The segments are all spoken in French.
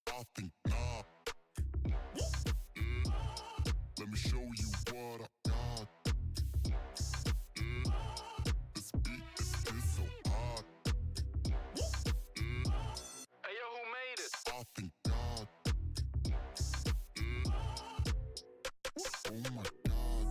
I think not. Yeah. Let me show you what I got. Yeah. This beat is so hot. Yeah. Hey yo, who made it? I think God. Yeah. Oh my God.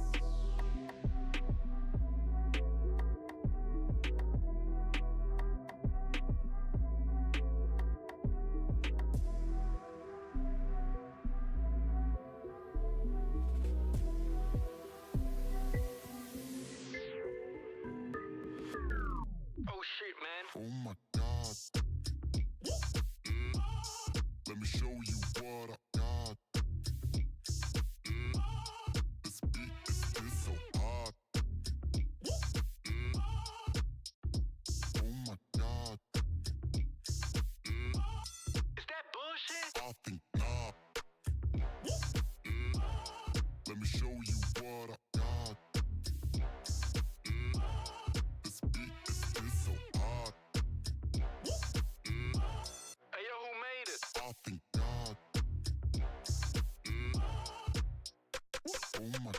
Oh shit, man. Oh my God. Yeah. Let me show you what I got. Yeah. This beat is so hot. Yeah. Oh my God. Yeah. Is that bullshit? I think not. Yeah. Let me show you what I got. Yeah. This beat is so hot. Yeah. Hey yo, who made it? I think God. Yeah. Oh my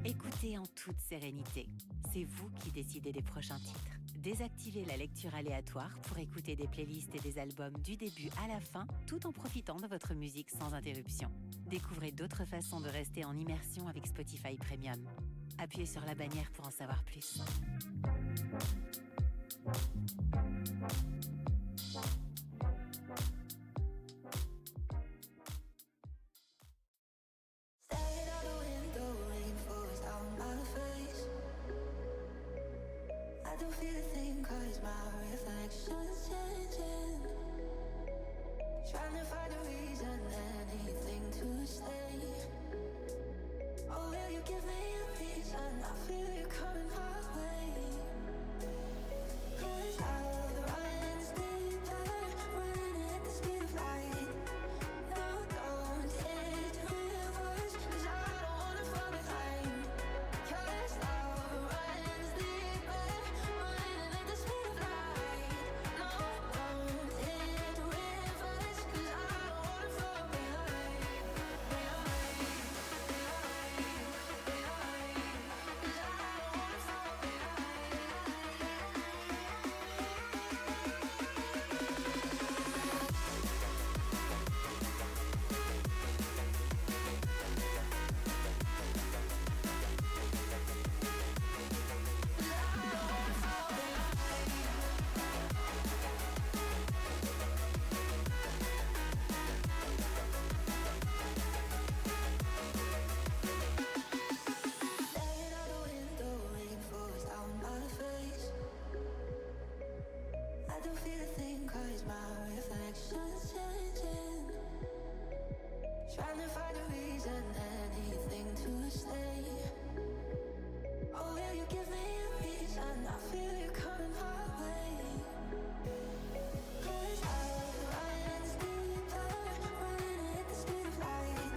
Écoutez en toute sérénité. C'est vous qui décidez des prochains titres. Désactivez la lecture aléatoire pour écouter des playlists et des albums du début à la fin, tout en profitant de votre musique sans interruption. Découvrez d'autres façons de rester en immersion avec Spotify Premium. Appuyez sur la bannière pour en savoir plus. Staring out the window, rain falls down my face. I don't feel a thing 'cause my reflection's changing. Trying to find a reason, anything to say. Oh, will you give me a reason? I feel you coming my way. 'Cause love runs deeper, running at the speed of light. No, don't hit rivers, 'cause I don't wanna fall behind. 'Cause love runs deeper, running at the speed of light. No, don't hit rivers, 'cause I don't wanna fall behind. Staring out the window, rain falls down my face. I don't feel a thing 'cause my reflection's changing. Trying to find a reason, anything to say. Oh, will you give me a reason? I feel you coming my way. 'Cause love runs deeper, running at the speed of light.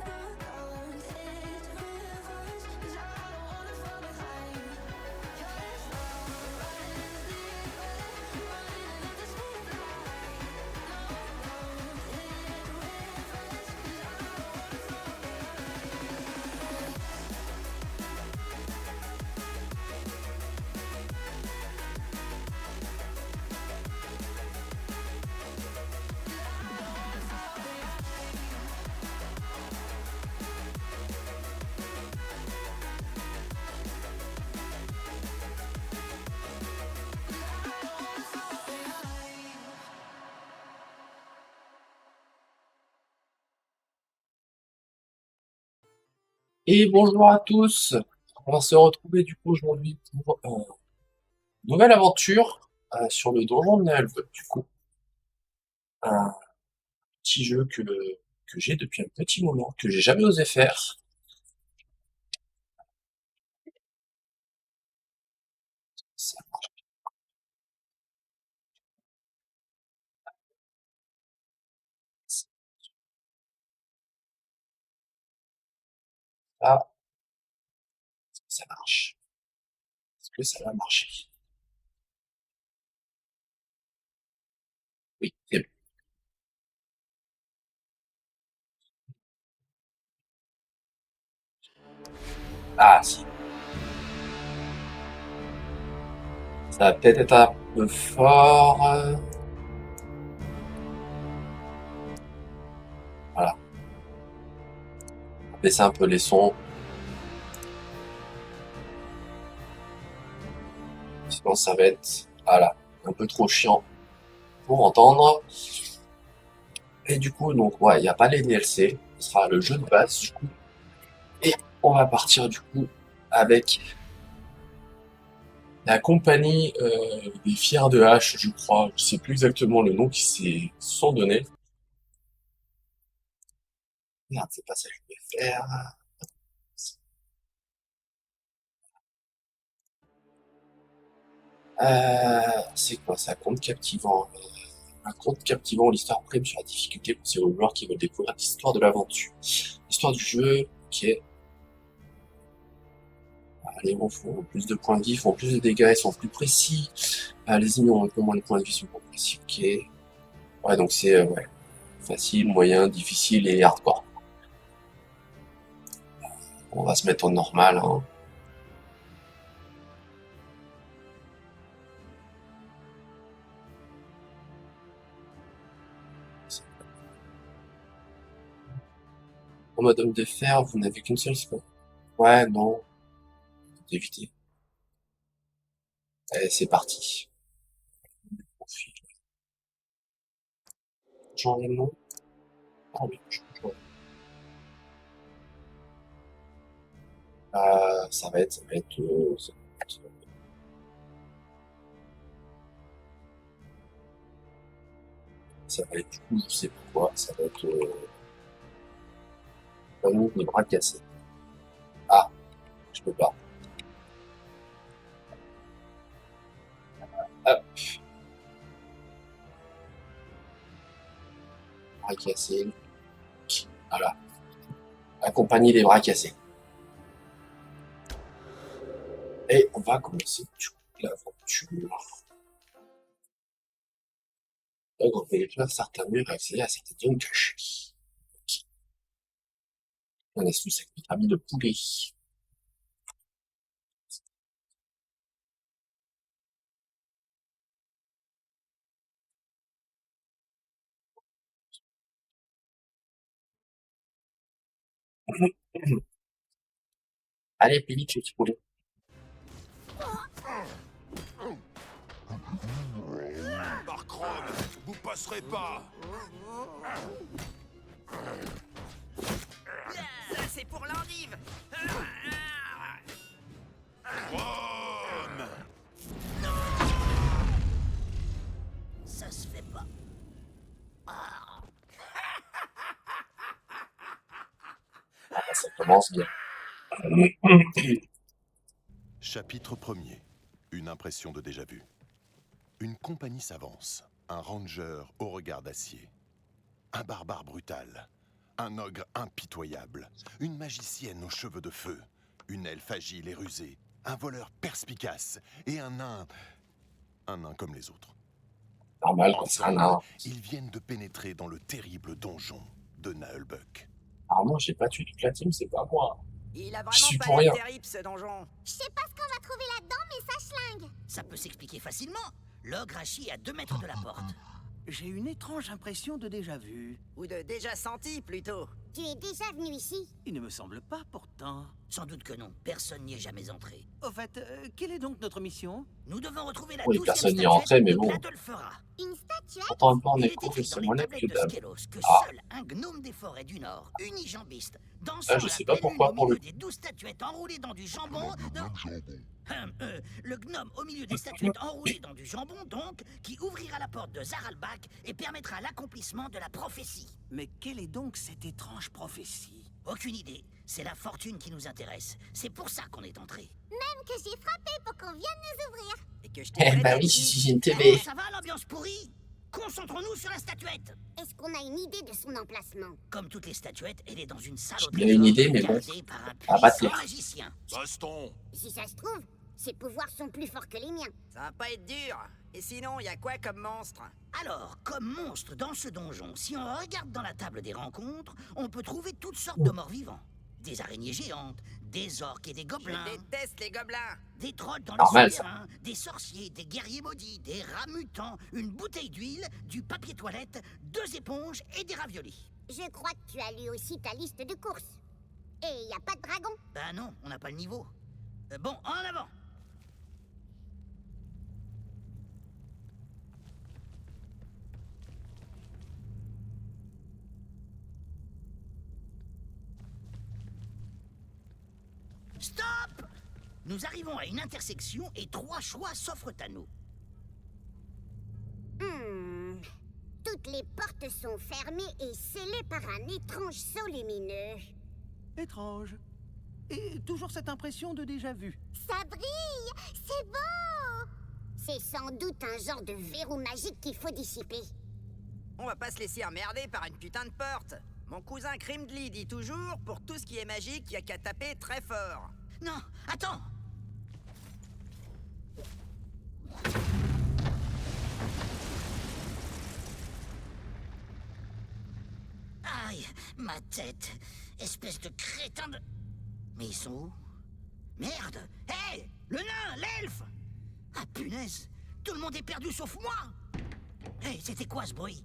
No, don't hit rivers, 'cause I don't wanna fall behind. 'Cause love runs deeper, running at the speed of light. No, don't hit rivers, 'cause I don't wanna fall behind. Et bonjour à tous, on va se retrouver du coup aujourd'hui pour une nouvelle aventure sur le donjon de Nelv. Du coup, un petit jeu que j'ai depuis un petit moment, que j'ai jamais osé faire. Ça, ça, ça marche. Est-ce que ça va marcher? Oui, c'est bon. Ah si, ça va peut-être être un peu fort. Voilà, on va baisser un peu les sons, sinon ça va être voilà, un peu trop chiant pour entendre. Et du coup, donc ouais, il n'y a pas les DLC, ce sera le jeu de base du coup. Et on va partir du coup avec la compagnie des Fiers de Hache, je crois. Je sais plus exactement le nom qui s'est sont donné. Merde, c'est pas ça que je voulais faire. C'est quoi ça? Conte captivant. Un conte captivant, l'histoire prime sur la difficulté pour ces joueurs qui veulent découvrir l'histoire de l'aventure. L'histoire du jeu, ok. Les héros font plus de points de vie, font plus de dégâts, ils sont plus précis. Les ennemis ont un peu moins de points de vie, sont plus précis, ok. Ouais, donc c'est ouais, facile, moyen, difficile et hardcore. On va se mettre au normal, hein. En mode homme de fer, vous n'avez qu'une seule spot. Ouais, non. Éviter. Allez, c'est parti. Changer le nom. Ah oui, je peux changer. Ça va être, du coup, je sais pourquoi, ça va être, l'anneau des bras cassés. Ah, je peux pas. Hop. Bras cassés. Voilà. Accompagner les bras cassés. Et on va commencer l'aventure. Donc, on peut détruire certains murs et accéder à certaines zones cachées. On est sous cette pyramide de poulet. Allez, plus vite, petit poulet. Par Chrome, vous passerez pas. Ça, c'est pour l'endive. Chrome. Ça se fait pas. Ça commence bien. Chapitre 1er. Une impression de déjà-vu. Une compagnie s'avance. Un ranger au regard d'acier. Un barbare brutal. Un ogre impitoyable. Une magicienne aux cheveux de feu. Une elfe agile et rusée. Un voleur perspicace. Et un nain... Un nain comme les autres. Normal, quand c'est un nain. Ils viennent de pénétrer dans le terrible donjon de Naelbuck. Alors moi, j'ai pas tué toute la team, c'est pas moi. Il a Je suis vraiment pour pas l'air rien. terrible, ce donjon. Je sais pas ce qu'on va trouver là-dedans, mais ça schlingue. Ça peut s'expliquer facilement. L'ogre a chié à 2 mètres de la porte. J'ai une étrange impression de déjà-vu. Ou de déjà senti, plutôt. Tu es déjà venu ici? Il ne me semble pas pourtant. Sans doute que non. Personne n'y est jamais entré. Au fait, quelle est donc notre mission? Nous devons retrouver la Oui, 12e personne n'y est statuette rentré, mais de bon. Gladolfera. Une statuette? Pourtant, un peu en Il est écho, écrit c'est dans les moins net que tablettes de dalle. Skelos que Ah. seul un gnome des forêts du Nord, unijambiste, dansant Ah, à je la sais pas pleine pourquoi, lune au pour le milieu des 12 statuettes enroulées dans du jambon... le gnome au milieu des statuettes enroulées dans du jambon, donc, qui ouvrira la porte de Zaralbak et permettra l'accomplissement de la prophétie. Mais quelle est donc cette étrange prophétie? Aucune idée. C'est la fortune qui nous intéresse. C'est pour ça qu'on est entré. Même que j'ai frappé pour qu'on vienne nous ouvrir. Et que je Eh bah oui, si j'ai une TV. Ça va, l'ambiance pourrie? Concentrons-nous sur la statuette. Est-ce qu'on a une idée de son emplacement? Comme toutes les statuettes, elle est dans une salle au Il y a une idée, mais bon. gardée par un Ah, bah, puissant t'es- magicien. Baston. Si ça se trouve, ses pouvoirs sont plus forts que les miens. Ça va pas être dur. Et sinon, il y a quoi comme monstre? Alors, comme monstre dans ce donjon, si on regarde dans la table des rencontres, on peut trouver toutes sortes de morts vivants. Des araignées géantes, des orques et des gobelins. Je déteste les gobelins. Des trolls dans Normal, les ça. souterrains, des sorciers, des guerriers maudits, des rats mutants, une bouteille d'huile, du papier toilette, 2 éponges et des raviolis. Je crois que tu as lu aussi ta liste de courses. Et y a pas de dragon? Bah non, on n'a pas le niveau. Bon, en avant. Stop! Nous arrivons à une intersection et 3 choix s'offrent à nous. Toutes les portes sont fermées et scellées par un étrange sceau lumineux. Étrange. Et toujours cette impression de déjà-vu. Ça brille! C'est beau! C'est sans doute un genre de verrou magique qu'il faut dissiper. On va pas se laisser emmerder par une putain de porte. Mon cousin Crimdly dit toujours, pour tout ce qui est magique, y a qu'à taper très fort. Non, attends! Aïe, ma tête! Espèce de crétin de... Mais ils sont où? Merde! Hé! Le nain! L'elfe! Ah punaise! Tout le monde est perdu sauf moi! Hé, c'était quoi ce bruit?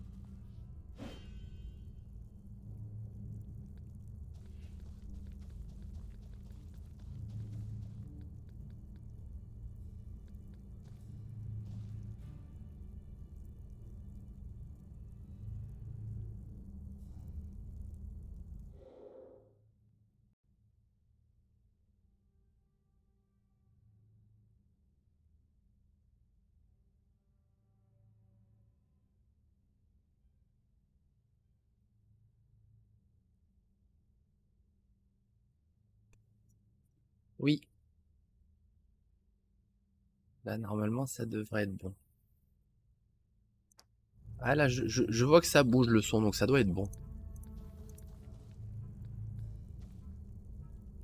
Oui. Là, normalement, ça devrait être bon. Ah là, je vois que ça bouge le son, donc ça doit être bon.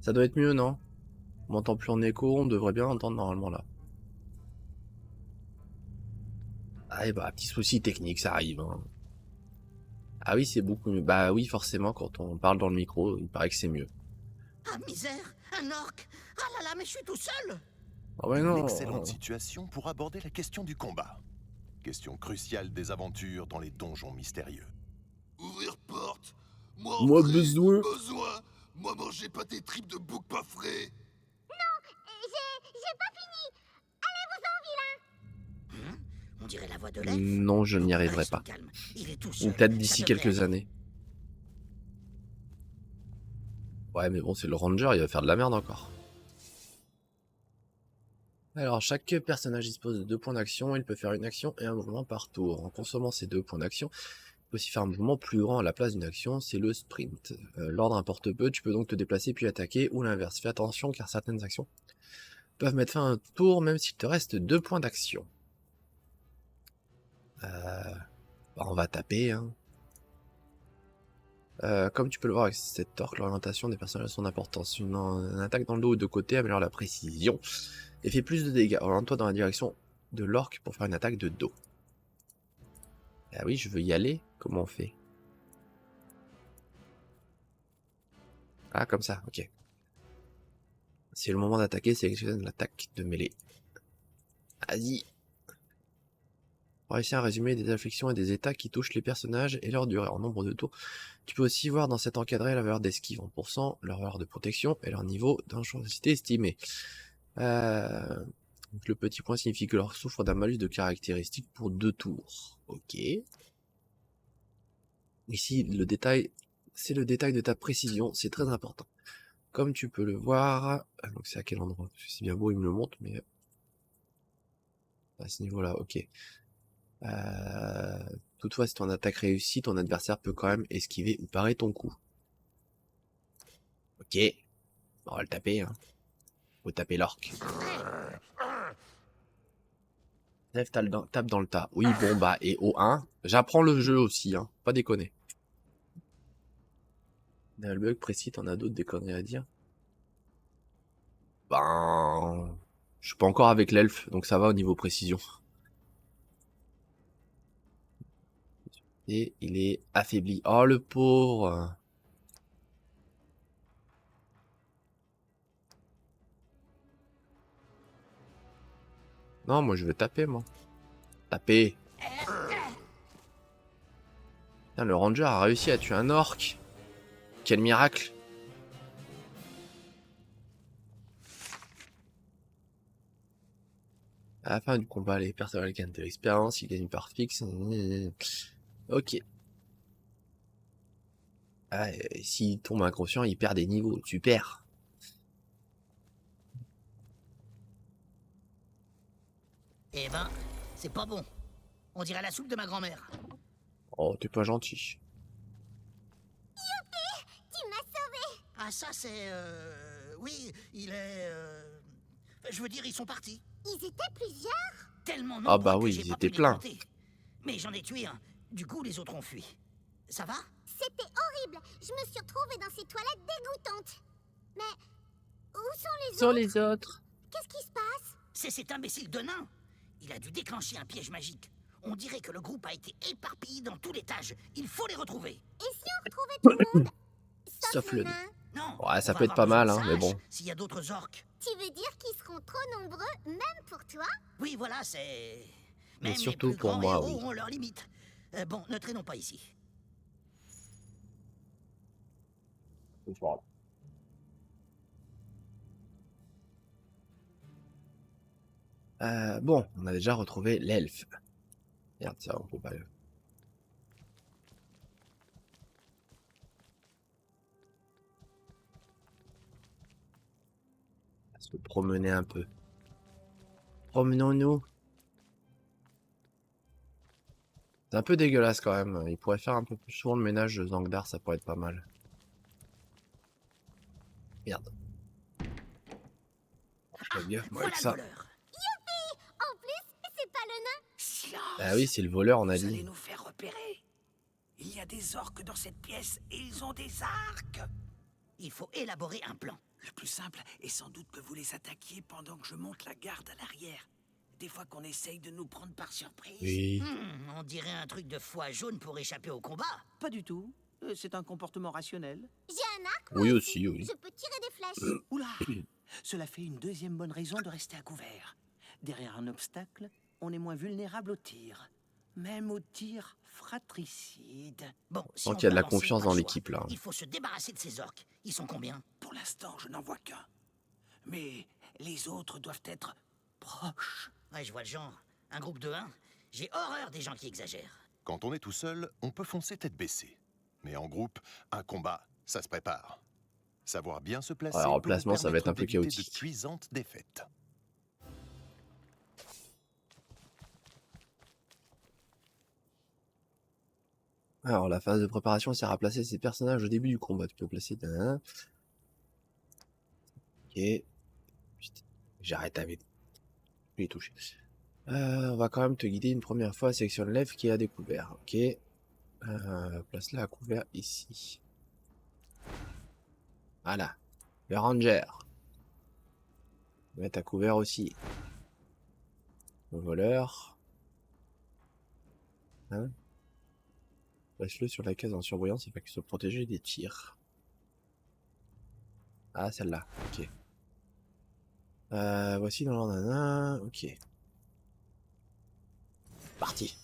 Ça doit être mieux, non? On m'entend plus en écho, on devrait bien entendre normalement là. Ah et bah, petit souci technique, ça arrive. Hein. Ah oui, c'est beaucoup mieux. Bah oui, forcément, quand on parle dans le micro, il paraît que c'est mieux. Ah misère! Un orc! Ah là là, mais je suis tout seul! Ah ouais, Une non. excellente situation pour aborder la question du combat. Question cruciale des aventures dans les donjons mystérieux. Ouvrir porte. Moi, Moi, entrer. besoin. Besoin. Moi, manger pas tes tripes de bouc pas frais. J'ai pas fini. Allez-vous-en, vilain. On dirait la voix de l'elfe. Non, je n'y arriverai Restons pas. calmes. Il est tout Ou seul. peut-être Ça d'ici devrait quelques aller. années. Ouais, mais bon, c'est le ranger, il va faire de la merde encore. Alors, chaque personnage dispose de 2 points d'action, il peut faire une action et un mouvement par tour. En consommant ces 2 points d'action, il peut aussi faire un mouvement plus grand à la place d'une action, c'est le sprint. L'ordre importe peu, tu peux donc te déplacer puis attaquer, ou l'inverse. Fais attention car certaines actions peuvent mettre fin à un tour même s'il te reste 2 points d'action. Bah, on va taper, hein. Comme tu peux le voir avec cette orque, l'orientation des personnages a son importance. Une attaque dans le dos ou de côté améliore la précision et fait plus de dégâts. Oriente-toi dans la direction de l'orque pour faire une attaque de dos. Ah oui, je veux y aller. Comment on fait? Ah, comme ça, ok. C'est le moment d'attaquer, sélectionne l'attaque de mêlée. Vas-y. Réussir à résumer des afflictions et des états qui touchent les personnages et leur durée en nombre de tours. Tu peux aussi voir dans cet encadré la valeur d'esquive en pourcent, leur valeur de protection et leur niveau d'intensité estimé. Donc le petit point signifie que leur souffre d'un malus de caractéristiques pour 2 tours. Ok. Ici, le détail, c'est le détail de ta précision, c'est très important. Comme tu peux le voir, donc c'est à quel endroit? C'est bien beau, il me le montre, mais à ce niveau-là, ok. Toutefois, si ton attaque réussit, ton adversaire peut quand même esquiver ou parer ton coup. Ok. On va le taper, hein. Faut taper l'orque. Bref, tape dans le tas. Oui, bon, bah, et au 1, j'apprends le jeu aussi, hein. Pas déconner. Le bug précis, t'en as d'autres des conneries à dire? Ben... Je suis pas encore avec l'elfe, donc ça va au niveau précision. Et il est affaibli. Oh, le pauvre! Non, moi je veux taper, moi. Taper! Putain, le ranger a réussi à tuer un orc! Quel miracle! À la fin du combat, les personnages gagnent de l'expérience, ils gagnent une part fixe. Ok. Ah, s'il tombe inconscient, il perd des niveaux. Super. Eh ben, c'est pas bon. On dirait la soupe de ma grand-mère. Oh, t'es pas gentil. Tu m'as sauvé. Ah ça c'est... Oui, il est... Je veux dire, ils sont partis. Ils étaient plusieurs. Tellement Ah bah nombreux que oui, j'ai ils pas étaient pu les pleins. compter. Mais j'en ai tué un. Du coup, les autres ont fui. Ça va? C'était horrible. Je me suis retrouvée dans ces toilettes dégoûtantes. Mais où sont les Sur autres? les autres. Qu'est-ce qui se passe? C'est cet imbécile de nain. Il a dû déclencher un piège magique. On dirait que le groupe a été éparpillé dans tout l'étage. Il faut les retrouver. Et si on retrouvait tout le monde? Sauf le nain. Non, Ouais, ça On peut va être avoir pas besoin mal, de hein, mais sages bon. S'il y a d'autres orques. Tu veux dire qu'ils seront trop nombreux, même pour toi? Oui, voilà, c'est... Mais Même les surtout plus pour grands moi, héros oui. ont leurs limites. Bon, ne traînons pas ici. Bon, on a déjà retrouvé l'elfe. Merde, ça, on peut pas... se promener un peu. Promenons-nous. C'est un peu dégueulasse quand même. Il pourrait faire un peu plus souvent le ménage de Zangdar, ça pourrait être pas mal. Merde. Je fais gaffe, moi, avec Voilà le ça. voleur. En plus, c'est pas le nain. Silence. Ah oui, c'est le voleur, on a Vous allez dit. nous faire repérer. Il y a des orques dans cette pièce et ils ont des arcs. Il faut élaborer un plan. Le plus simple est sans doute que vous les attaquiez pendant que je monte la garde à l'arrière. Des fois qu'on essaye de nous prendre par surprise. Oui. On dirait un truc de foie jaune pour échapper au combat. Pas du tout. C'est un comportement rationnel. J'ai un arc, moi Oui aussi, oui. Je peux tirer des flèches. Oula. Cela fait une deuxième bonne raison de rester à couvert. Derrière un obstacle, on est moins vulnérable au tir. Même au tir fratricide. Bon, si Donc on il y a de veut la avancer, confiance pas dans le l'équipe là. choix. Il faut se débarrasser de ces orques. Ils sont combien? Pour l'instant, je n'en vois qu'un. Mais les autres doivent être proches. Ouais, je vois le genre. Un groupe de 1. J'ai horreur des gens qui exagèrent. Quand on est tout seul, on peut foncer tête baissée. Mais en groupe, un combat, ça se prépare. Savoir bien se placer Alors, en peut vous placement, ça va être un peu permettre d'éviter chaotique. de cuisantes défaites. Alors, la phase de préparation sert à placer ces personnages au début du combat. Tu peux placer... Ok. Putain, j'arrête avec... Je vais y toucher. On va quand même te guider une première fois. Sélectionne l'elfe qui est à découvert. Ok. Place-la à couvert ici. Voilà. Le ranger. Mettre à couvert aussi. Le voleur. Hein? Place-le sur la case en surbrillance afin qu'il soit protégé des tirs. Ah, celle-là. Ok. Voici dans l'ordre d'un... Ok. Parti.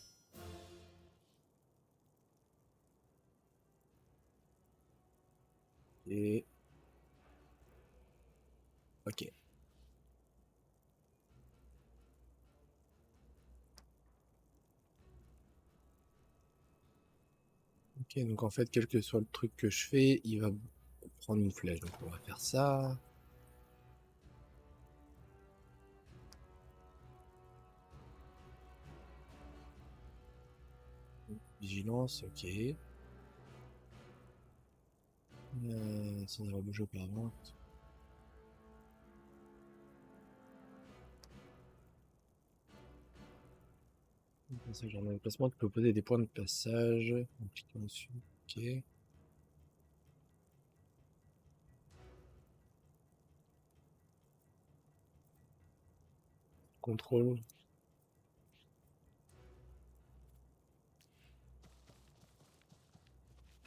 Et... Ok. Ok, donc en fait, quel que soit le truc que je fais, il va prendre une flèche. Donc on va faire ça. Vigilance, ok. Sans avoir bougé auparavant. Passage en déplacement, tu peux poser des points de passage en cliquant dessus. Ok. Contrôle.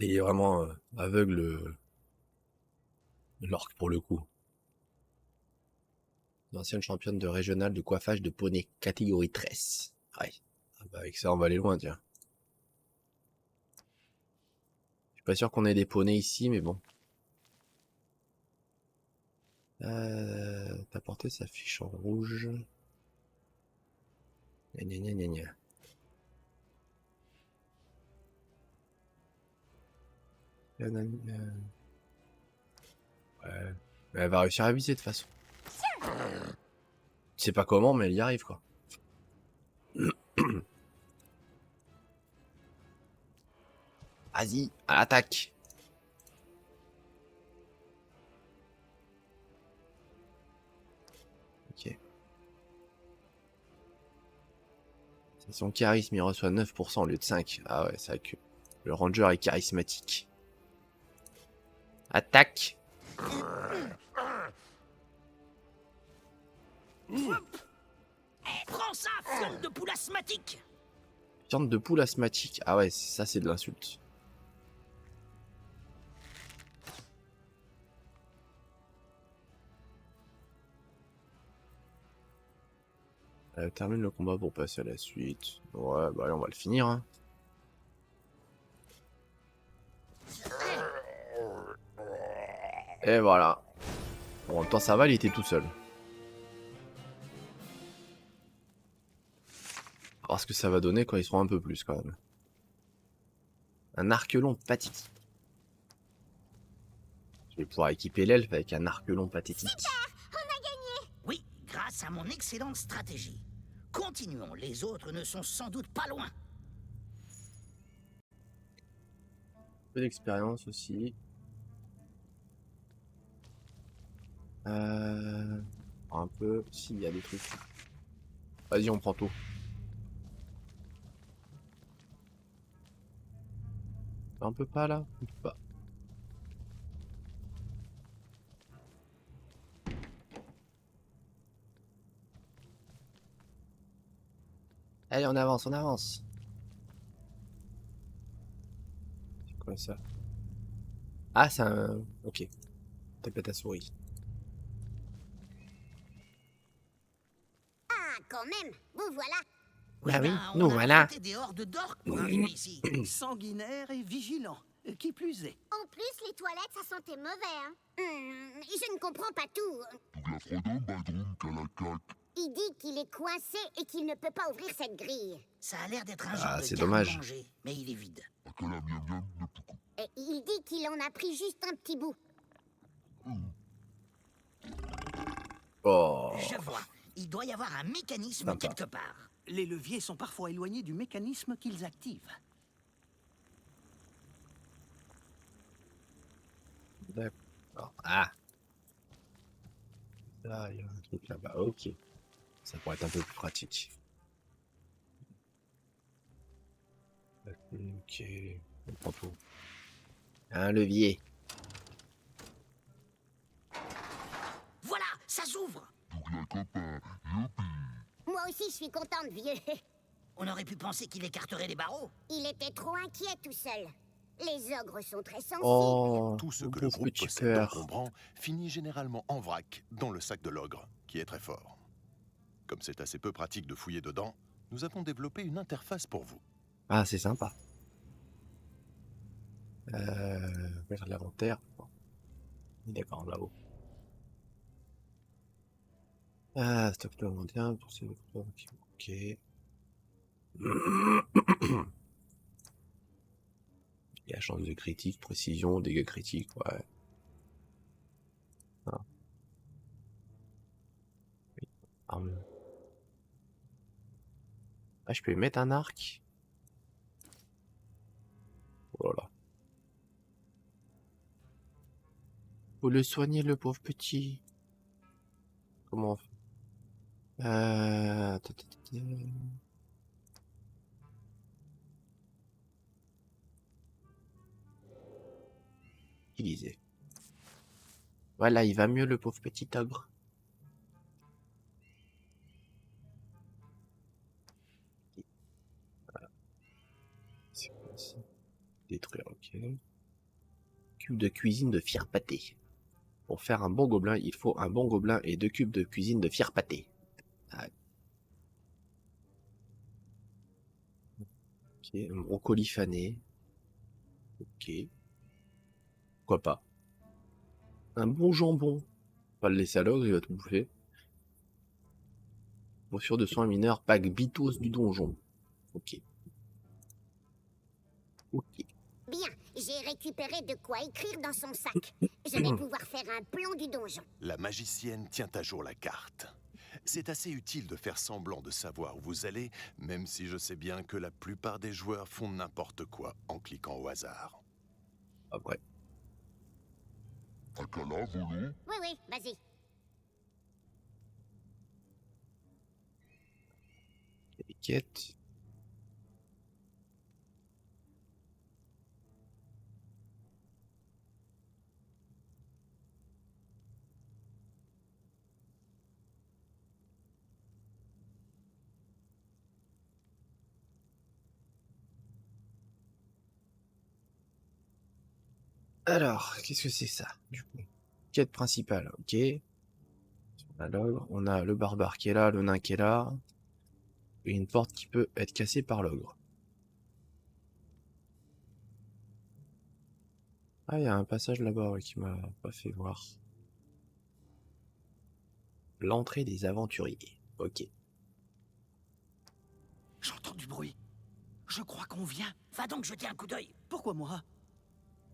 Il est vraiment aveugle, l'orque pour le coup. L'ancienne championne de régional de coiffage de poney, catégorie 13. Ouais. Ah bah avec ça on va aller loin, tiens. Je suis pas sûr qu'on ait des poneys ici, mais bon. Ta portée s'affiche en rouge. Gna gna gna gna gna. Ouais. Mais elle va réussir à viser de toute façon. Je sais pas comment, mais elle y arrive quoi. Vas-y, à l'attaque. Ok. C'est son charisme, il reçoit 9% au lieu de 5. Ah ouais, c'est vrai que le ranger est charismatique. Attaque. Prends ça, fiente de poule asthmatique. Viande de poule asthmatique. Ah ouais, ça c'est de l'insulte. Termine le combat pour passer à la suite. Ouais, bah allez, on va le finir. Hein. Et voilà. Bon, en même temps, ça va, il était tout seul. On va voir ce que ça va donner quand ils seront un peu plus, quand même. Un arc-long pathétique. Je vais pouvoir équiper l'elfe avec un arc-long pathétique. Oui, grâce à mon excellente stratégie. Continuons, les autres ne sont sans doute pas loin. Un peu d'expérience aussi. Un peu. S'il y a des trucs. Vas-y, on prend tout. On peut pas là? On peut pas. Allez, on avance, on avance. C'est quoi ça? Ah, c'est un... Ok. Tape à ta souris. Ah, quand même, vous voilà. Bah oui, ben, nous on a voilà. affronté des hordes d'orques pour arriver ici. Sanguinaire et vigilant. Qui plus est. En plus, les toilettes, ça sentait mauvais, hein. Je ne comprends pas tout. Douglas Frodon, Badroom, Kalakak. Il dit qu'il est coincé et qu'il ne peut pas ouvrir cette grille. Ça a l'air d'être un Ah, genre c'est de dommage. garde-manger, mais il est vide. Akala miam miam ne puku. Et il dit qu'il en a pris juste un petit bout. Oh. Je vois, il doit y avoir un mécanisme Sympa. quelque part. Les leviers sont parfois éloignés du mécanisme qu'ils activent. D'accord. Ah. Là, il y a un truc là-bas. Ok. Ça pourrait être un peu plus pratique. Ok. On prend tout. Un levier. Voilà, ça s'ouvre. Douglas copain, youpi. Moi aussi, je suis contente, vieux. On aurait pu penser qu'il écarterait les barreaux. Il était trop inquiet tout seul. Les ogres sont très sensibles. Oh. Tout ce mon que le pauvre groupe petit possède cœur. d'encombrant finit généralement en vrac dans le sac de l'ogre, qui est très fort. Comme c'est assez peu pratique de fouiller dedans, nous avons développé une interface pour vous. Ah, c'est sympa. Vers l'inventaire. D'accord, là-haut. Ah, stock de l'inventaire pour ces ok. Il y a chance de critique, précision, dégâts critiques, ouais. Ah. Oui. Arme. Ah, je peux lui mettre un arc. Oh là là. Faut le soigner, le pauvre petit. Comment on fait? Ta, ta, ta, ta. Utiliser. Voilà, il va mieux, le pauvre petit ogre. Voilà. C'est quoi ça? Détruire, ok. Cube de cuisine de fier pâté. Pour faire un bon gobelin, il faut un bon gobelin et 2 cubes de cuisine de fier pâté. Ah. Ok, un brocoli fané. Ok. Pourquoi pas. Un bon jambon. Pas le laisser à l'ogre, il va tout bouffer. Brochure de soins mineurs, pack bitos du donjon. Ok. Ok. Bien, j'ai récupéré de quoi écrire dans son sac. Je vais pouvoir faire un plan du donjon. La magicienne tient à jour la carte. C'est assez utile de faire semblant de savoir où vous allez, même si je sais bien que la plupart des joueurs font n'importe quoi en cliquant au hasard. Après. Akala, Volo. Oui, oui, vas-y. Les quêtes. Alors, qu'est-ce que c'est ça, du coup? Quête principale, ok. On a l'ogre, on a le barbare qui est là, le nain qui est là. Et une porte qui peut être cassée par l'ogre. Ah, il y a un passage là-bas ouais, qui m'a pas fait voir. L'entrée des aventuriers. Ok. J'entends du bruit. Je crois qu'on vient. Va donc jeter un coup d'œil. Pourquoi moi?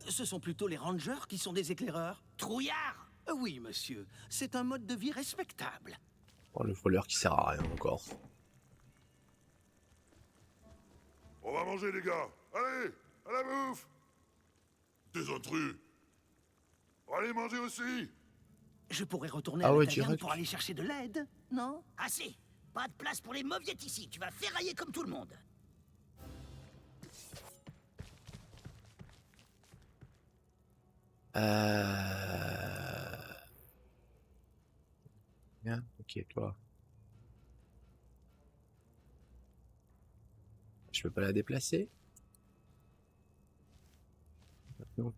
Ce sont plutôt les rangers qui sont des éclaireurs. Trouillard! Oui, monsieur. C'est un mode de vie respectable. Oh, le voleur qui sert à rien encore. On va manger, les gars. Allez, à la bouffe. Des intrus. Allez manger aussi. Je pourrais retourner Ah à ouais, la taverne direct. pour aller chercher de l'aide, non? Assez! Pas de place pour les mauviettes ici, tu vas ferrailler comme tout le monde. Bien, ok, toi. Je peux pas la déplacer? Non.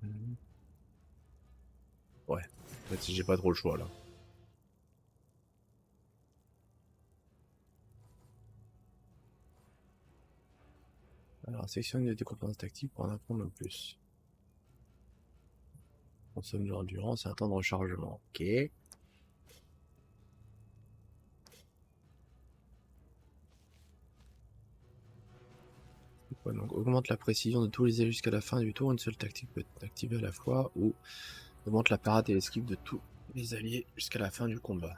Ouais, en fait, j'ai pas trop le choix là. Alors, sélectionne des compétences tactiques pour en apprendre le plus. Consomme de l'endurance et un temps de rechargement. Ok. Ouais, donc augmente la précision de tous les alliés jusqu'à la fin du tour. Une seule tactique peut être activée à la fois ou augmente la parade et l'esquive de tous les alliés jusqu'à la fin du combat.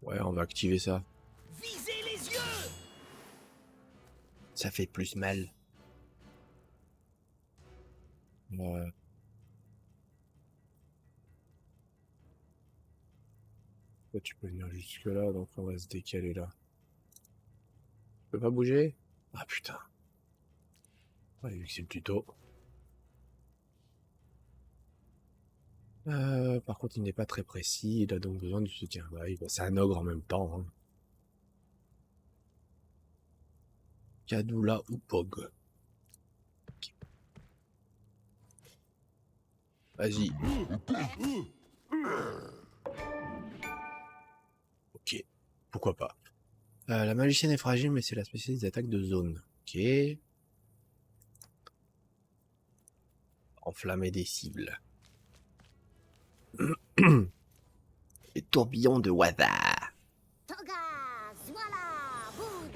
Ouais, on va activer ça. Visez les yeux! Ça fait plus mal. Ouais. Toi, tu peux venir jusque là, donc on va se décaler là. Tu peux pas bouger? Ah putain. Ouais, vu que c'est le tuto. Par contre, il n'est pas très précis, il a donc besoin du soutien. Bah, c'est un ogre en même temps. Hein. Kadula ou Pog. Ok. Vas-y. Ok, pourquoi pas. La magicienne est fragile, mais c'est la spécialiste des attaques de zone. Ok. Enflammer des cibles. Les tourbillons de Wada. Toga, voilà, bout,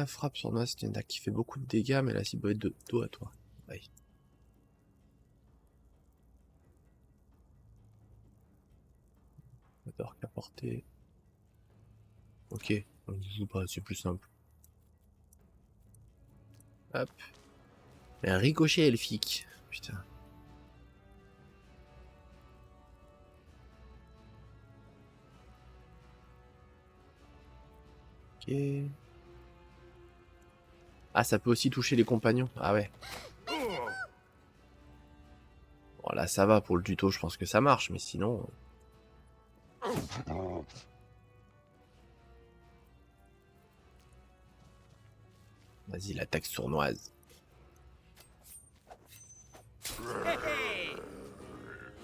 Frappe sur moi, c'est une attaque qui fait beaucoup de dégâts, mais la cible est de dos à toi. Ouais. J'adore qu'à portée. Ok, on joue pas, c'est plus simple. Hop. Un ricochet elfique. Putain. Ok. Ah, ça peut aussi toucher les compagnons. Ah ouais. Bon, là, ça va pour le tuto, je pense que ça marche, mais sinon... Vas-y, l'attaque sournoise.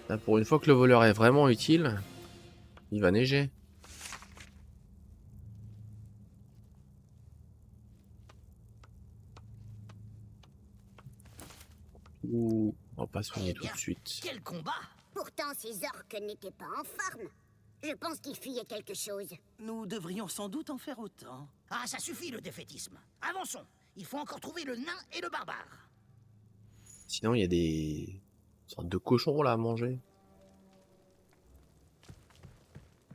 Là, pour une fois que le voleur est vraiment utile, il va neiger. Ouh, on va pas soigner tout de suite. Quel combat! Pourtant, ces orques n'étaient pas en forme. Je pense qu'ils fuyaient quelque chose. Nous devrions sans doute en faire autant. Ah, ça suffit le défaitisme. Avançons. Il faut encore trouver le nain et le barbare. Sinon, il y a des sortes de cochons là à manger.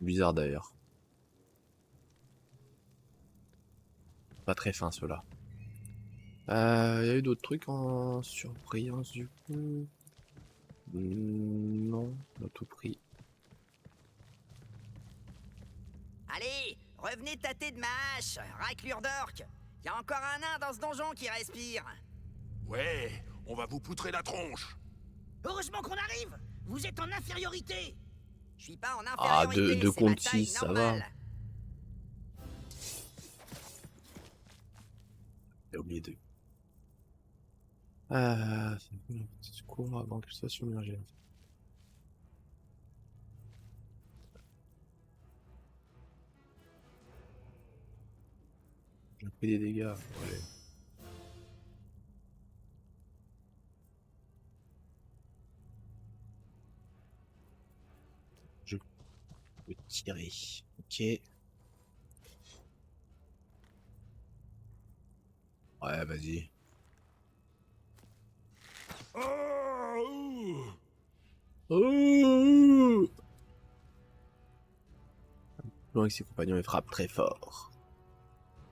Bizarre d'ailleurs. Pas très fin ceux-là. Il y a eu d'autres trucs en surbrillance du coup. Non, on a tout pris. Allez, revenez tâter de ma hache, raclure d'orque. Y a encore un nain dans ce donjon qui respire. Ouais, on va vous poutrer la tronche. Heureusement qu'on arrive. Vous êtes en infériorité. Je suis pas en Ah, infériorité. de c'est ma compte taille 6, ça va. normale. J'ai oublié de... Secours avant qu'elle soit submergée. J'ai pris des dégâts. Ouais. Je peux tirer. Ok. Ouais, vas-y. Ah, ouh. Oh avec ses compagnons, il frappe très fort.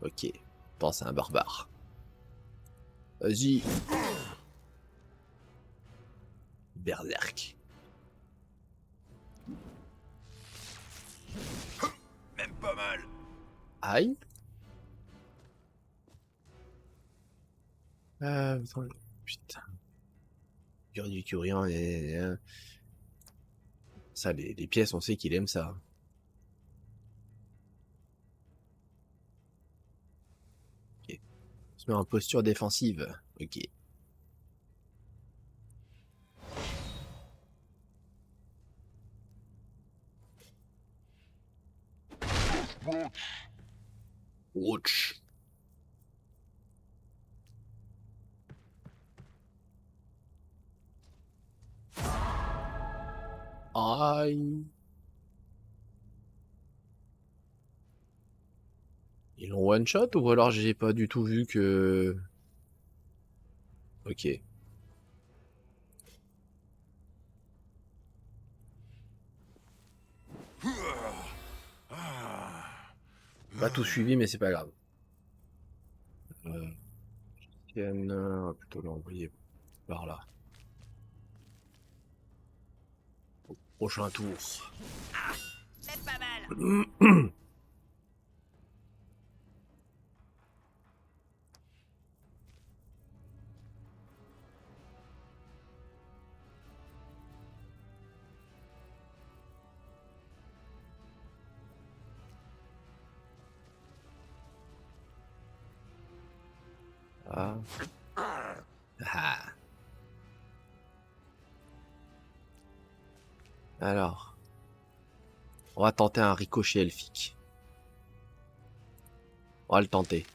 Ok. Pense à un barbare. Vas-y. Berserk. Même pas mal. Aïe. Attends, putain. Cure du curian et... Ça, les pièces, on sait qu'il aime ça. Ok. On se met en posture défensive. Ok. Watch. Aïe. Ils l'ont one shot ou alors j'ai pas du tout vu que... Ok. Pas tout suivi mais c'est pas grave. On va plutôt l'envoyer par là. Au prochain tour. C'est pas mal. Ah. Ah. Alors. On va tenter un ricochet elfique. On va le tenter.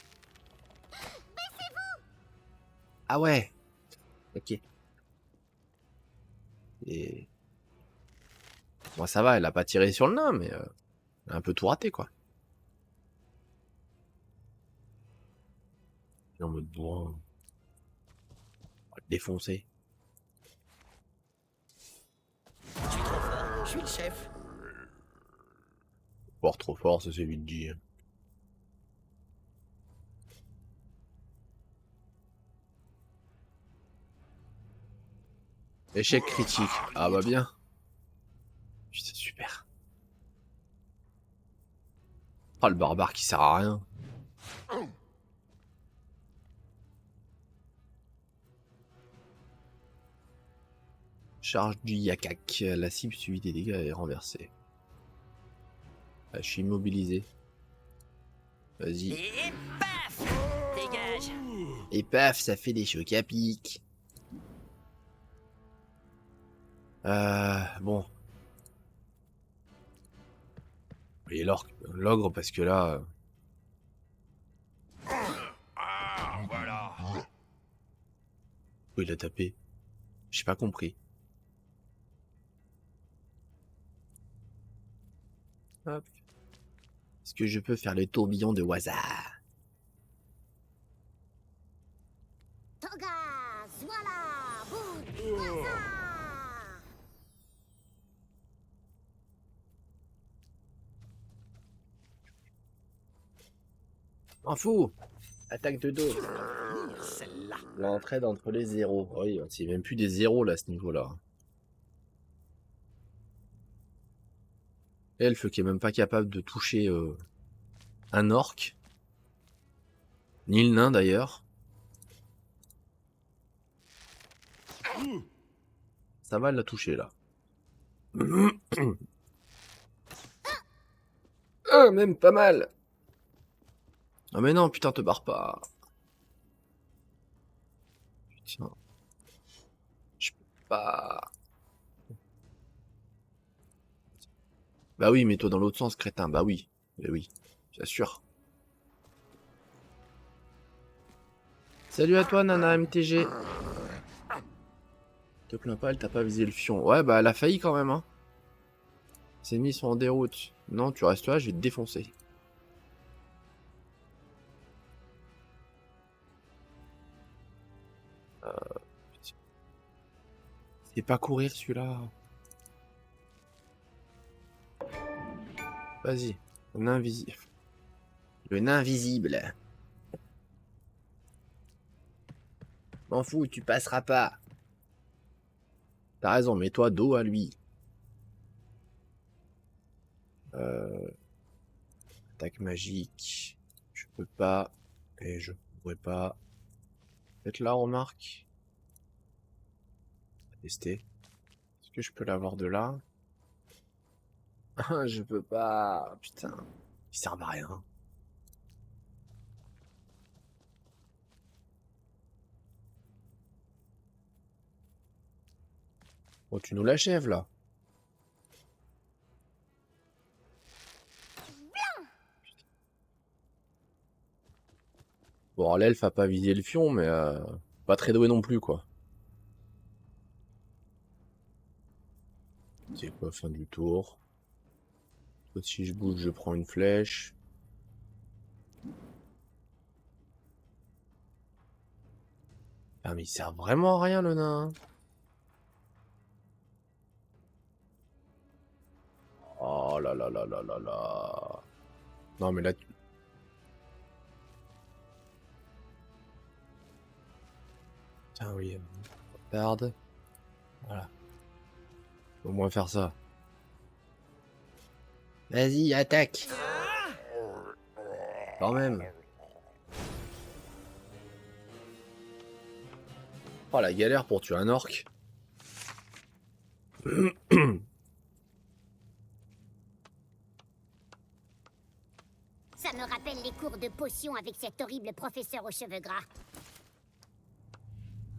Ah ouais. Ok. Et... Moi ça va, elle a pas tiré sur le nain, mais elle a un peu tout raté quoi. En mode bon. On va le défoncer. Je suis trop fort. Je suis le chef. Fort trop fort, ça c'est vite dit. Échec critique. Ah bah bien. Putain, super. Ah le barbare qui sert à rien. Charge du yakak. La cible subit des dégâts et est renversée. Ah, je suis immobilisé. Vas-y. Et paf! Dégage! Et paf, ça fait des chocs à pic. Bon. Et l'ogre parce que là... Ah, voilà. Pourquoi il a tapé? J'ai pas compris. Hop. Est-ce que je peux faire le tourbillon de Waza? Toga, voilà, boum, waza. M'en fous. Attaque de dos. Celle-là. L'entraide entre les zéros. Oui, c'est même plus des zéros là à ce niveau-là. Elfe qui est même pas capable de toucher un orc. Ni le nain d'ailleurs. Ça va la toucher là. Ah, même pas mal. Ah mais non, putain, te barre pas. Putain. pas... Bah oui, mets-toi dans l'autre sens, crétin. Bah oui. Mais oui, bien sûr. Salut à toi, Nana MTG. Te plains pas, elle t'a pas visé le fion. Ouais, bah elle a failli quand même, hein. Ses ennemis sont en déroute. Non, tu restes là, je vais te défoncer. C'est pas courir celui-là. Vas-y. Le nain invisible. Le nain invisible. M'en fous, tu passeras pas. T'as raison, mets-toi dos à lui. Attaque magique. Je peux pas. Et je pourrais pas. Peut-être là, remarque. On va tester. Est-ce que je peux l'avoir de là? Je peux pas. Putain. Ils servent à rien. Oh, tu nous l'achèves là. Bon, l'elfe a pas visé le fion, mais pas très doué non plus, quoi. C'est quoi, fin du tour? Si je bouge, je prends une flèche. Ah, mais il sert vraiment à rien, le nain. Oh là là là là là là. Non, mais là... Tiens, oui. Regarde. Voilà. Au moins faire ça. Vas-y, attaque. Quand même. Oh, la galère pour tuer un orc. Ça me rappelle les cours de potions avec cet horrible professeur aux cheveux gras.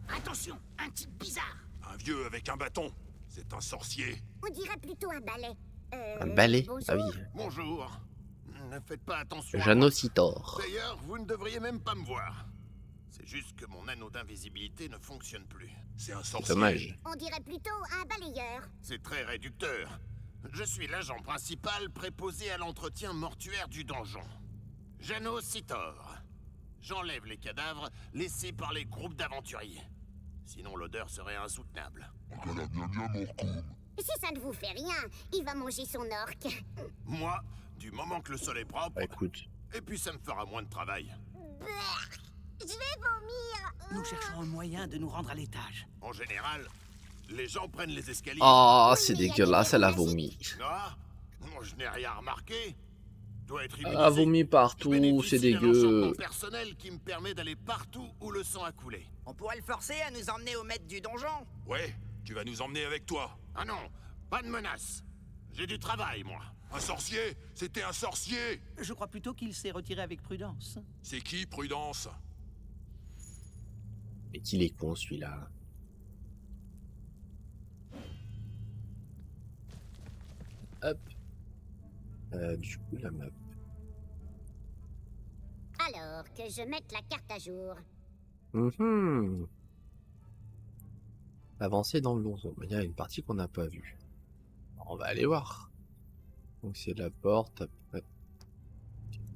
Attention, un type bizarre. Un vieux avec un bâton. C'est un sorcier. On dirait plutôt un balai. Un balai? bonjour. Ah oui. Bonjour. Ne faites pas attention. à moi. Janocitor. D'ailleurs, vous ne devriez même pas me voir. C'est juste que mon anneau d'invisibilité ne fonctionne plus. C'est un sorcier. Dommage. On dirait plutôt un balayeur. C'est très réducteur. Je suis l'agent principal préposé à l'entretien mortuaire du donjon. Janocitor. J'enlève les cadavres laissés par les groupes d'aventuriers. Sinon l'odeur serait insoutenable. Si ça ne vous fait rien, il va manger son orque. Moi, du moment que le sol est propre, Bah, écoute. et puis ça me fera moins de travail. Je vais vomir. Nous cherchons un moyen de nous rendre à l'étage. En général, les gens prennent les escaliers. Oh, c'est dégueulasse, elle a vomi. Ah, moi, je n'ai rien remarqué. Doit être Elle a immunisé. vomi Je partout, bénéficie c'est d'un dégueu. enchantement personnel qui me permet d'aller partout où le sang a coulé. On pourrait le forcer à nous emmener au maître du donjon. Ouais, tu vas nous emmener avec toi. Ah non, pas de menace. J'ai du travail, moi. Un sorcier? C'était un sorcier! Je crois plutôt qu'il s'est retiré avec prudence. C'est qui, Prudence? Mais qu'il est con, celui-là. Hop. Du coup, la map. Alors que je mette la carte à jour. Mhm. Avancer dans le donjon. Il y a une partie qu'on n'a pas vue. On va aller voir. Donc c'est la porte, après...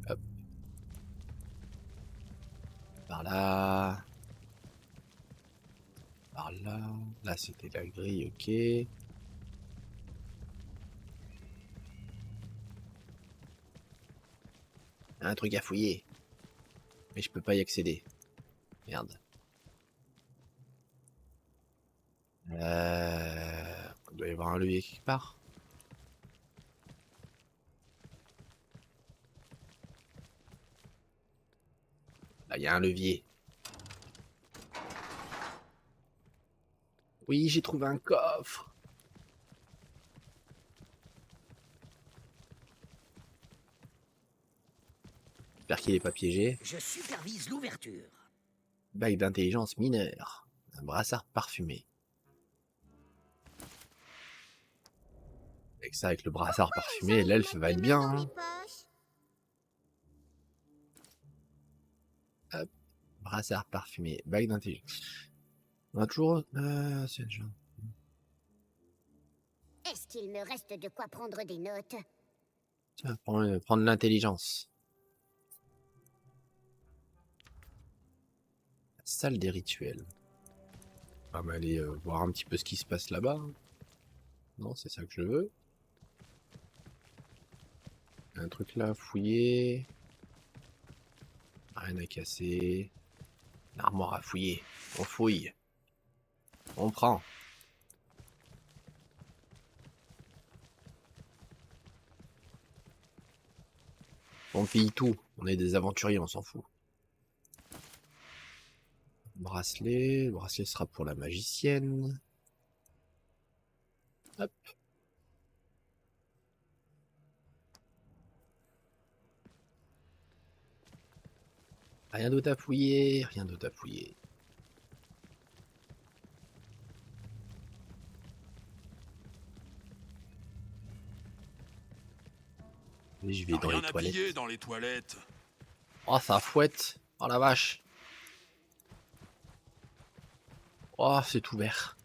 Hop. Par là. Par là. Là c'était la grille, ok. Il y a un truc à fouiller. Mais je peux pas y accéder. Merde. Il doit y avoir un levier quelque part. Là, il y a un levier. Oui, j'ai trouvé un coffre. J'espère qu'il n'est pas piégé. Je supervise l'ouverture. Bague d'intelligence mineure. Un brassard parfumé. Avec ça, avec le brassard parfumé, l'elfe va être bien. Dans Hein. les poches. Hop, brassard parfumé, bague d'intelligence. On a toujours... c'est déjà... Est-ce qu'il me reste de quoi prendre des notes? Tiens, prendre l'intelligence. La salle des rituels. On va aller voir un petit peu ce qui se passe là-bas. Hein. Non, c'est ça que je veux. Un truc là à fouiller. Rien à casser. Une armoire à fouiller. On fouille. On prend. On pille tout. On est des aventuriers, on s'en fout. Bracelet. Le bracelet sera pour la magicienne. Hop. Rien d'autre à fouiller. Rien d'autre à fouiller. Et je vais dans les toilettes. dans les toilettes. Oh, ça fouette. Oh la vache. Oh, c'est ouvert.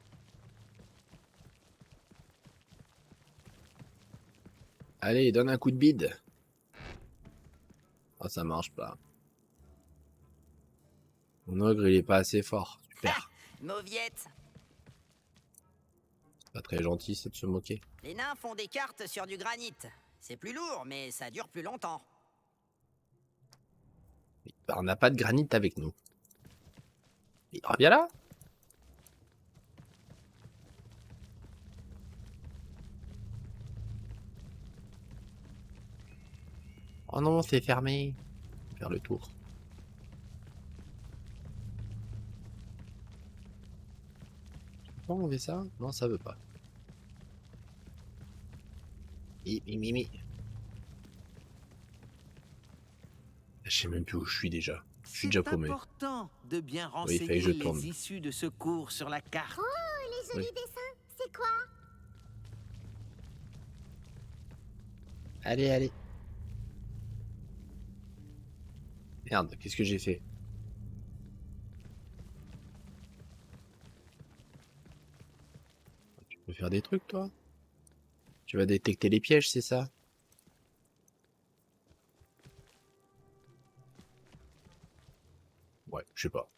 Allez, donne un coup de bide. Oh, ça marche pas. Mon ogre, il est pas assez fort. Super. Mauviette. C'est pas très gentil, c'est de se moquer. Les nains font des cartes sur du granit. C'est plus lourd, mais ça dure plus longtemps. Bah, on n'a pas de granit avec nous. Il revient là. Oh non, c'est fermé. Faire le tour. On fait ça? Non, ça veut pas. Je sais même plus où je suis déjà. Je suis déjà paumé. C'est important de bien Oui, il fallait renseigner que je tourne. les issues de secours sur la carte. Oh, les jolis Oui. dessins, c'est quoi? Allez, allez. Merde, qu'est-ce que j'ai fait? Tu peux faire des trucs, toi? Tu vas détecter les pièges, c'est ça? Ouais, je sais pas.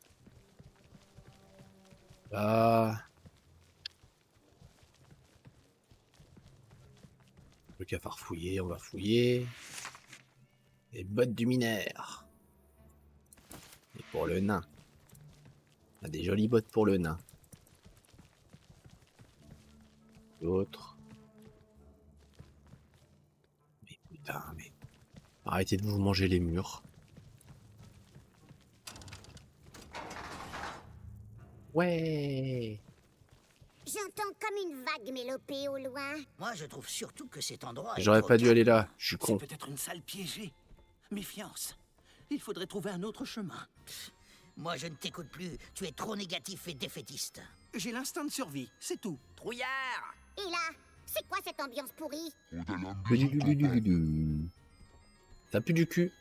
Ah. Le qu'à farfouiller, on va fouiller. Les bottes du mineur. Et pour le nain. On a des jolies bottes pour le nain. D'autres. Mais putain, mais... Arrêtez de vous manger les murs. Ouais. J'entends comme une vague mélopée au loin. Moi, je trouve surtout que cet endroit est J'aurais trop pas dû calme. aller là, je suis C'est con. peut-être une salle piégée. Méfiance. Il faudrait trouver un autre chemin. Moi, je ne t'écoute plus. Tu es trop négatif et défaitiste. J'ai l'instinct de survie, c'est tout. Trouillard. Et là, c'est quoi cette ambiance pourrie? Ça pue du cul.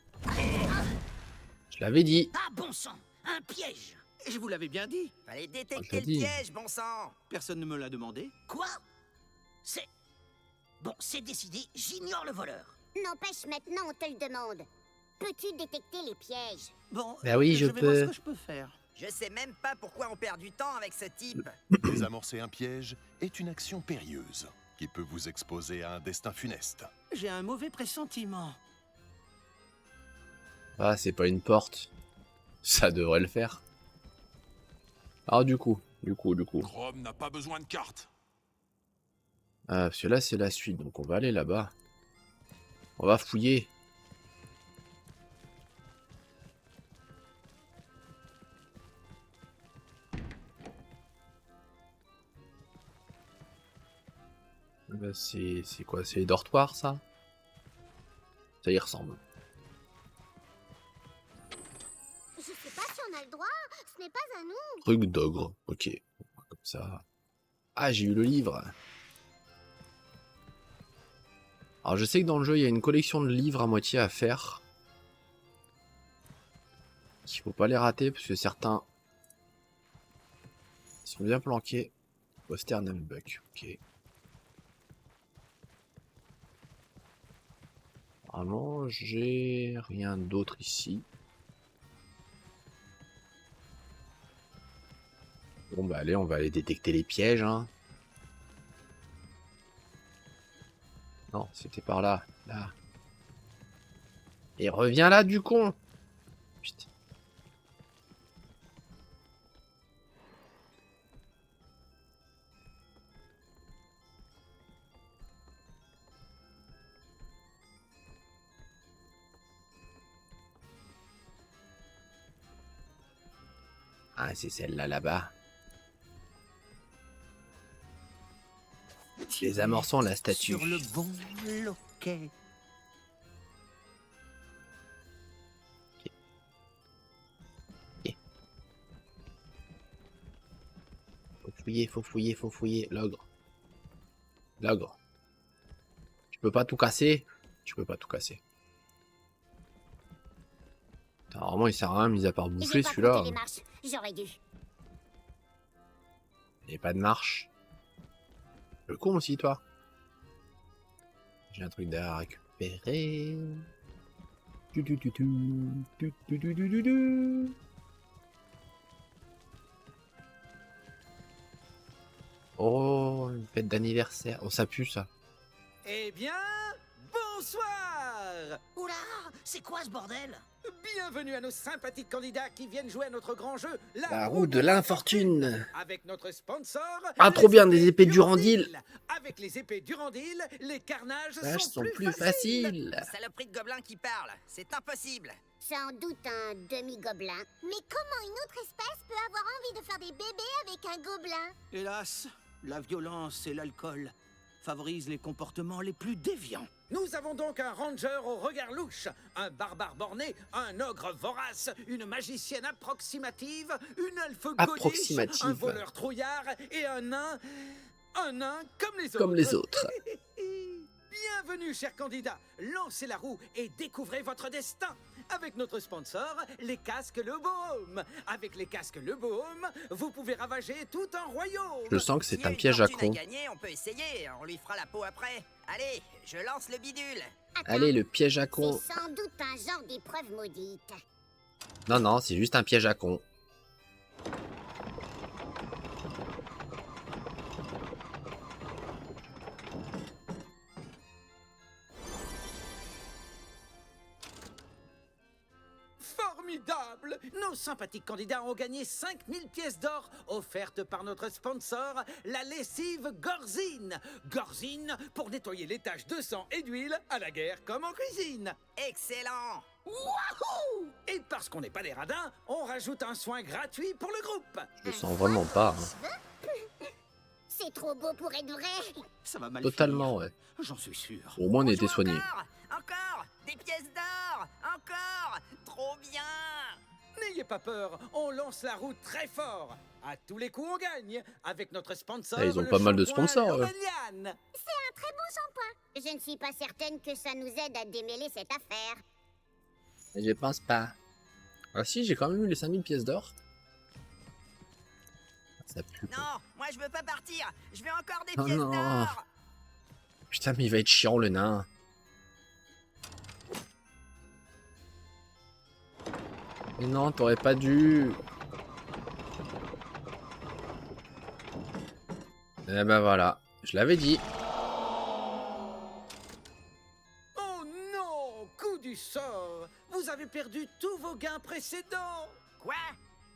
Je l'avais dit. Ah, bon sang. Un piège. Je vous l'avais bien dit. Fallait je détecter l'ai le dit. piège, bon sang. Personne ne me l'a demandé. Quoi? C'est... Bon, c'est décidé. J'ignore le voleur. N'empêche, maintenant on te le demande. Peux-tu détecter les pièges? Bon, Bah oui, je vais voir peux. ce que je peux faire. Je sais même pas pourquoi on perd du temps avec ce type. Désamorcer un piège est une action périlleuse qui peut vous exposer à un destin funeste. J'ai un mauvais pressentiment. Ah, c'est pas une porte. Ça devrait le faire. Alors du coup. Chrome n'a pas besoin de carte. Ah, parce que là, c'est la suite. Donc on va aller là-bas. On va fouiller. Là, c'est quoi? C'est les dortoirs, ça? Ça y ressemble. Je sais pas si on a le droit, ce n'est pas à nous. Truc d'ogre. Ok. Comme ça. Ah, j'ai eu le livre. Alors je sais que dans le jeu, il y a une collection de livres à moitié à faire. Il faut pas les rater parce que certains sont bien planqués. Poster Buck, ok. Vraiment, j'ai rien d'autre ici. Bon bah allez, on va aller détecter les pièges, hein. Non, c'était par là, là. Et reviens là, du con. Putain. Ah, c'est celle-là, là-bas. Les amorçons la statue. Sur le bon loquet. Faut fouiller, faut fouiller. L'ogre. L'ogre. Tu peux pas tout casser. Tu peux pas tout casser. Putain, vraiment, il sert à rien, mis à part bouffer J'ai pas celui-là. compté les marches. J'aurais dû. Il n'y a pas de marche. Le con aussi, toi. J'ai un truc derrière à récupérer. Oh, une fête d'anniversaire. Oh, ça pue, ça. Eh bien, bonsoir! Oula, c'est quoi ce bordel? Bienvenue à nos sympathiques candidats qui viennent jouer à notre grand jeu, La roue de l'infortune. avec notre sponsor. Ah, trop bien, des épées Durandil. Avec les épées Durandil, les carnages Tâches sont plus faciles. faciles. Saloperie de gobelin qui parle, c'est impossible. Sans doute un demi-gobelin. Mais comment une autre espèce peut avoir envie de faire des bébés avec un gobelin? Hélas, la violence et l'alcool favorisent les comportements les plus déviants. Nous avons donc un ranger au regard louche, un barbare borné, un ogre vorace, une magicienne approximative, une elfe godiche, un voleur trouillard et un nain comme les autres. Comme les autres. Bienvenue, chers candidats. Lancez la roue et découvrez votre destin. Avec notre sponsor, les casques Le Baume. Avec les casques Le Baume, vous pouvez ravager tout un royaume. Je sens que c'est un piège à con. On peut essayer, on lui fera la peau après. Allez, je lance le bidule. Attends, Allez, le piège à con. c'est sans doute un genre d'épreuve maudite. Non, non, c'est juste un piège à con. Formidable! Nos sympathiques candidats ont gagné 5000 pièces d'or offertes par notre sponsor, la lessive Gorzine. Gorzine pour nettoyer les taches de sang et d'huile à la guerre comme en cuisine. Excellent! Wouhou! Et parce qu'on n'est pas des radins, on rajoute un soin gratuit pour le groupe. Je le sens vraiment pas. Hein. C'est trop beau pour être vrai. Ça va mal Totalement, finir. ouais. J'en suis sûr. Au moins, on a On été joue soigné. encore, des pièces d'or, encore, trop bien. N'ayez pas peur, on lance la roue très fort. À tous les coups, on gagne avec notre sponsor. Ah, ils ont le pas mal de shampoing sponsors, eux. L'Aureliane. C'est un très bon shampoing. Je ne suis pas certaine que ça nous aide à démêler cette affaire. Je pense pas. Ah si, j'ai quand même eu les 5000 pièces d'or. Ça pue. Quoi. Non, moi je veux pas partir. Je veux encore des Oh pièces non. d'or. Putain, mais il va être chiant, le nain. Mais non, t'aurais pas dû. Eh ben voilà, je l'avais dit. Oh non, coup du sort. Vous avez perdu tous vos gains précédents. Quoi?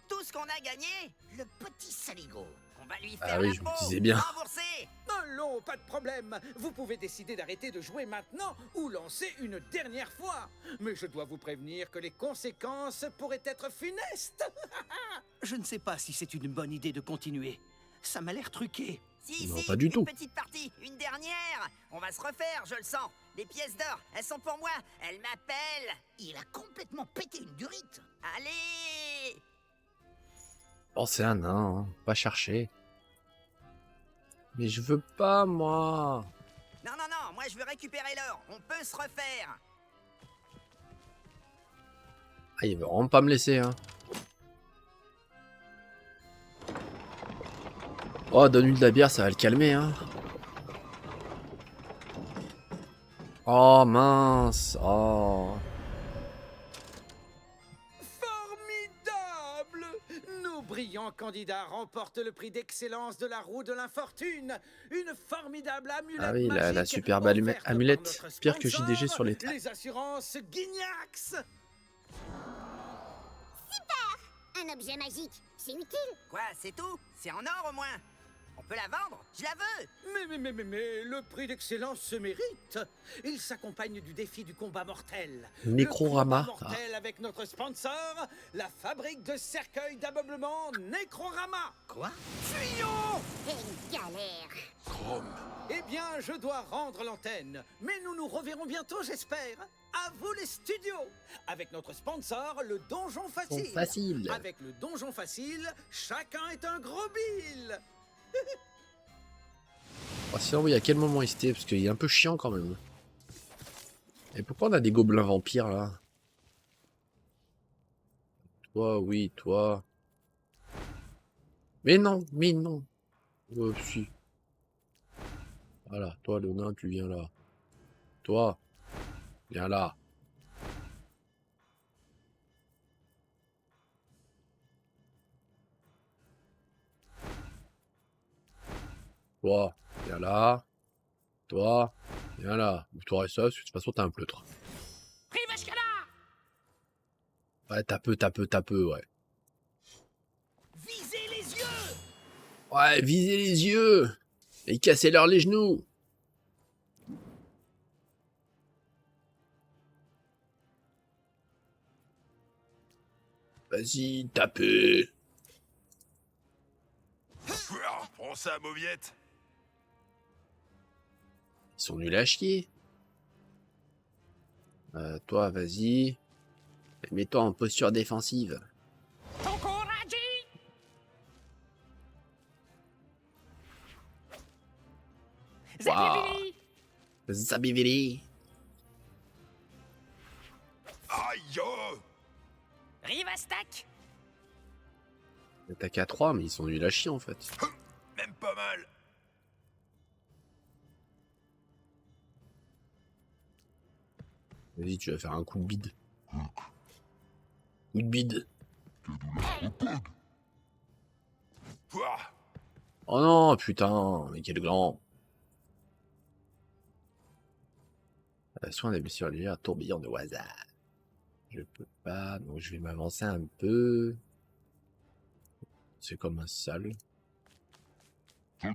Tout ce qu'on a gagné? Le petit saligo. On va lui Ah faire oui, la je me peau. disais bien. Remboursé. Allons, pas de problème. Vous pouvez décider d'arrêter de jouer maintenant ou lancer une dernière fois. Mais je dois vous prévenir que les conséquences pourraient être funestes. Je ne sais pas si c'est une bonne idée de continuer. Ça m'a l'air truqué. Si, Non, si, pas du une tout. petite partie, une dernière. On va se refaire, je le sens. Les pièces d'or, elles sont pour moi. Elles m'appellent. Il a complètement pété une durite. Allez! Oh, c'est un nain, hein. Pas chercher. Mais je veux pas, moi. Non, non, non, moi Moi, je veux récupérer l'or. On peut se refaire. Ah, il veut vraiment pas me laisser, hein. Oh, donne-lui de la bière, ça va le calmer, hein. Oh, mince. Oh. Formidable! Nos brillants candidats remportent le prix d'excellence de la roue de l'infortune. Une formidable amulette Ah oui, la magique superbe offerte par amulette. notre Pire que sponsor, JDG sur les tables. les assurances Guignax. Un objet magique, c'est utile. Quoi, c'est tout? C'est en or au moins. On peut la vendre? Je la veux. Mais, le prix d'excellence se mérite. Il s'accompagne du défi du combat mortel. Nécrorama. Le combat mortel avec notre sponsor, la fabrique de cercueils d'ameublement Nécrorama. Quoi? Fuyons! Et galère. Chrome. Eh bien, je dois rendre l'antenne. Mais nous nous reverrons bientôt, j'espère. À vous les studios. Avec notre sponsor, le Donjon Facile. Facile. Avec le Donjon Facile, chacun est un gros bill. Oh, sinon, oui, à quel moment il était? Parce qu'il est un peu chiant quand même. Et pourquoi on a des gobelins vampires là? Toi, oui, toi. Mais non, mais non. Si. Voilà, toi, le nain, tu viens là. Toi, viens là. Toi, viens là. Toi, viens là. Toi et ça, de toute façon, t'es un pleutre. Ouais, t'as peu, ouais. Visez les yeux! Ouais, visez les yeux et cassez-leur les genoux. Vas-y, tapez. Prends ça, mauviette. Ils sont nuls à chier. Toi, vas-y. Mets-toi en posture défensive. Waouh. Zabivili. Aïe! Rivastak! Attaque à 3, mais ils sont nuls à chier en fait. Même pas mal. Vas-y, tu vas faire un coup de bide. Coup de bide. Pouah. Oh non, putain, mais quel grand. Soin des blessures légères, tourbillon de hasard. Je peux pas, donc je vais m'avancer un peu. C'est comme un sale. Je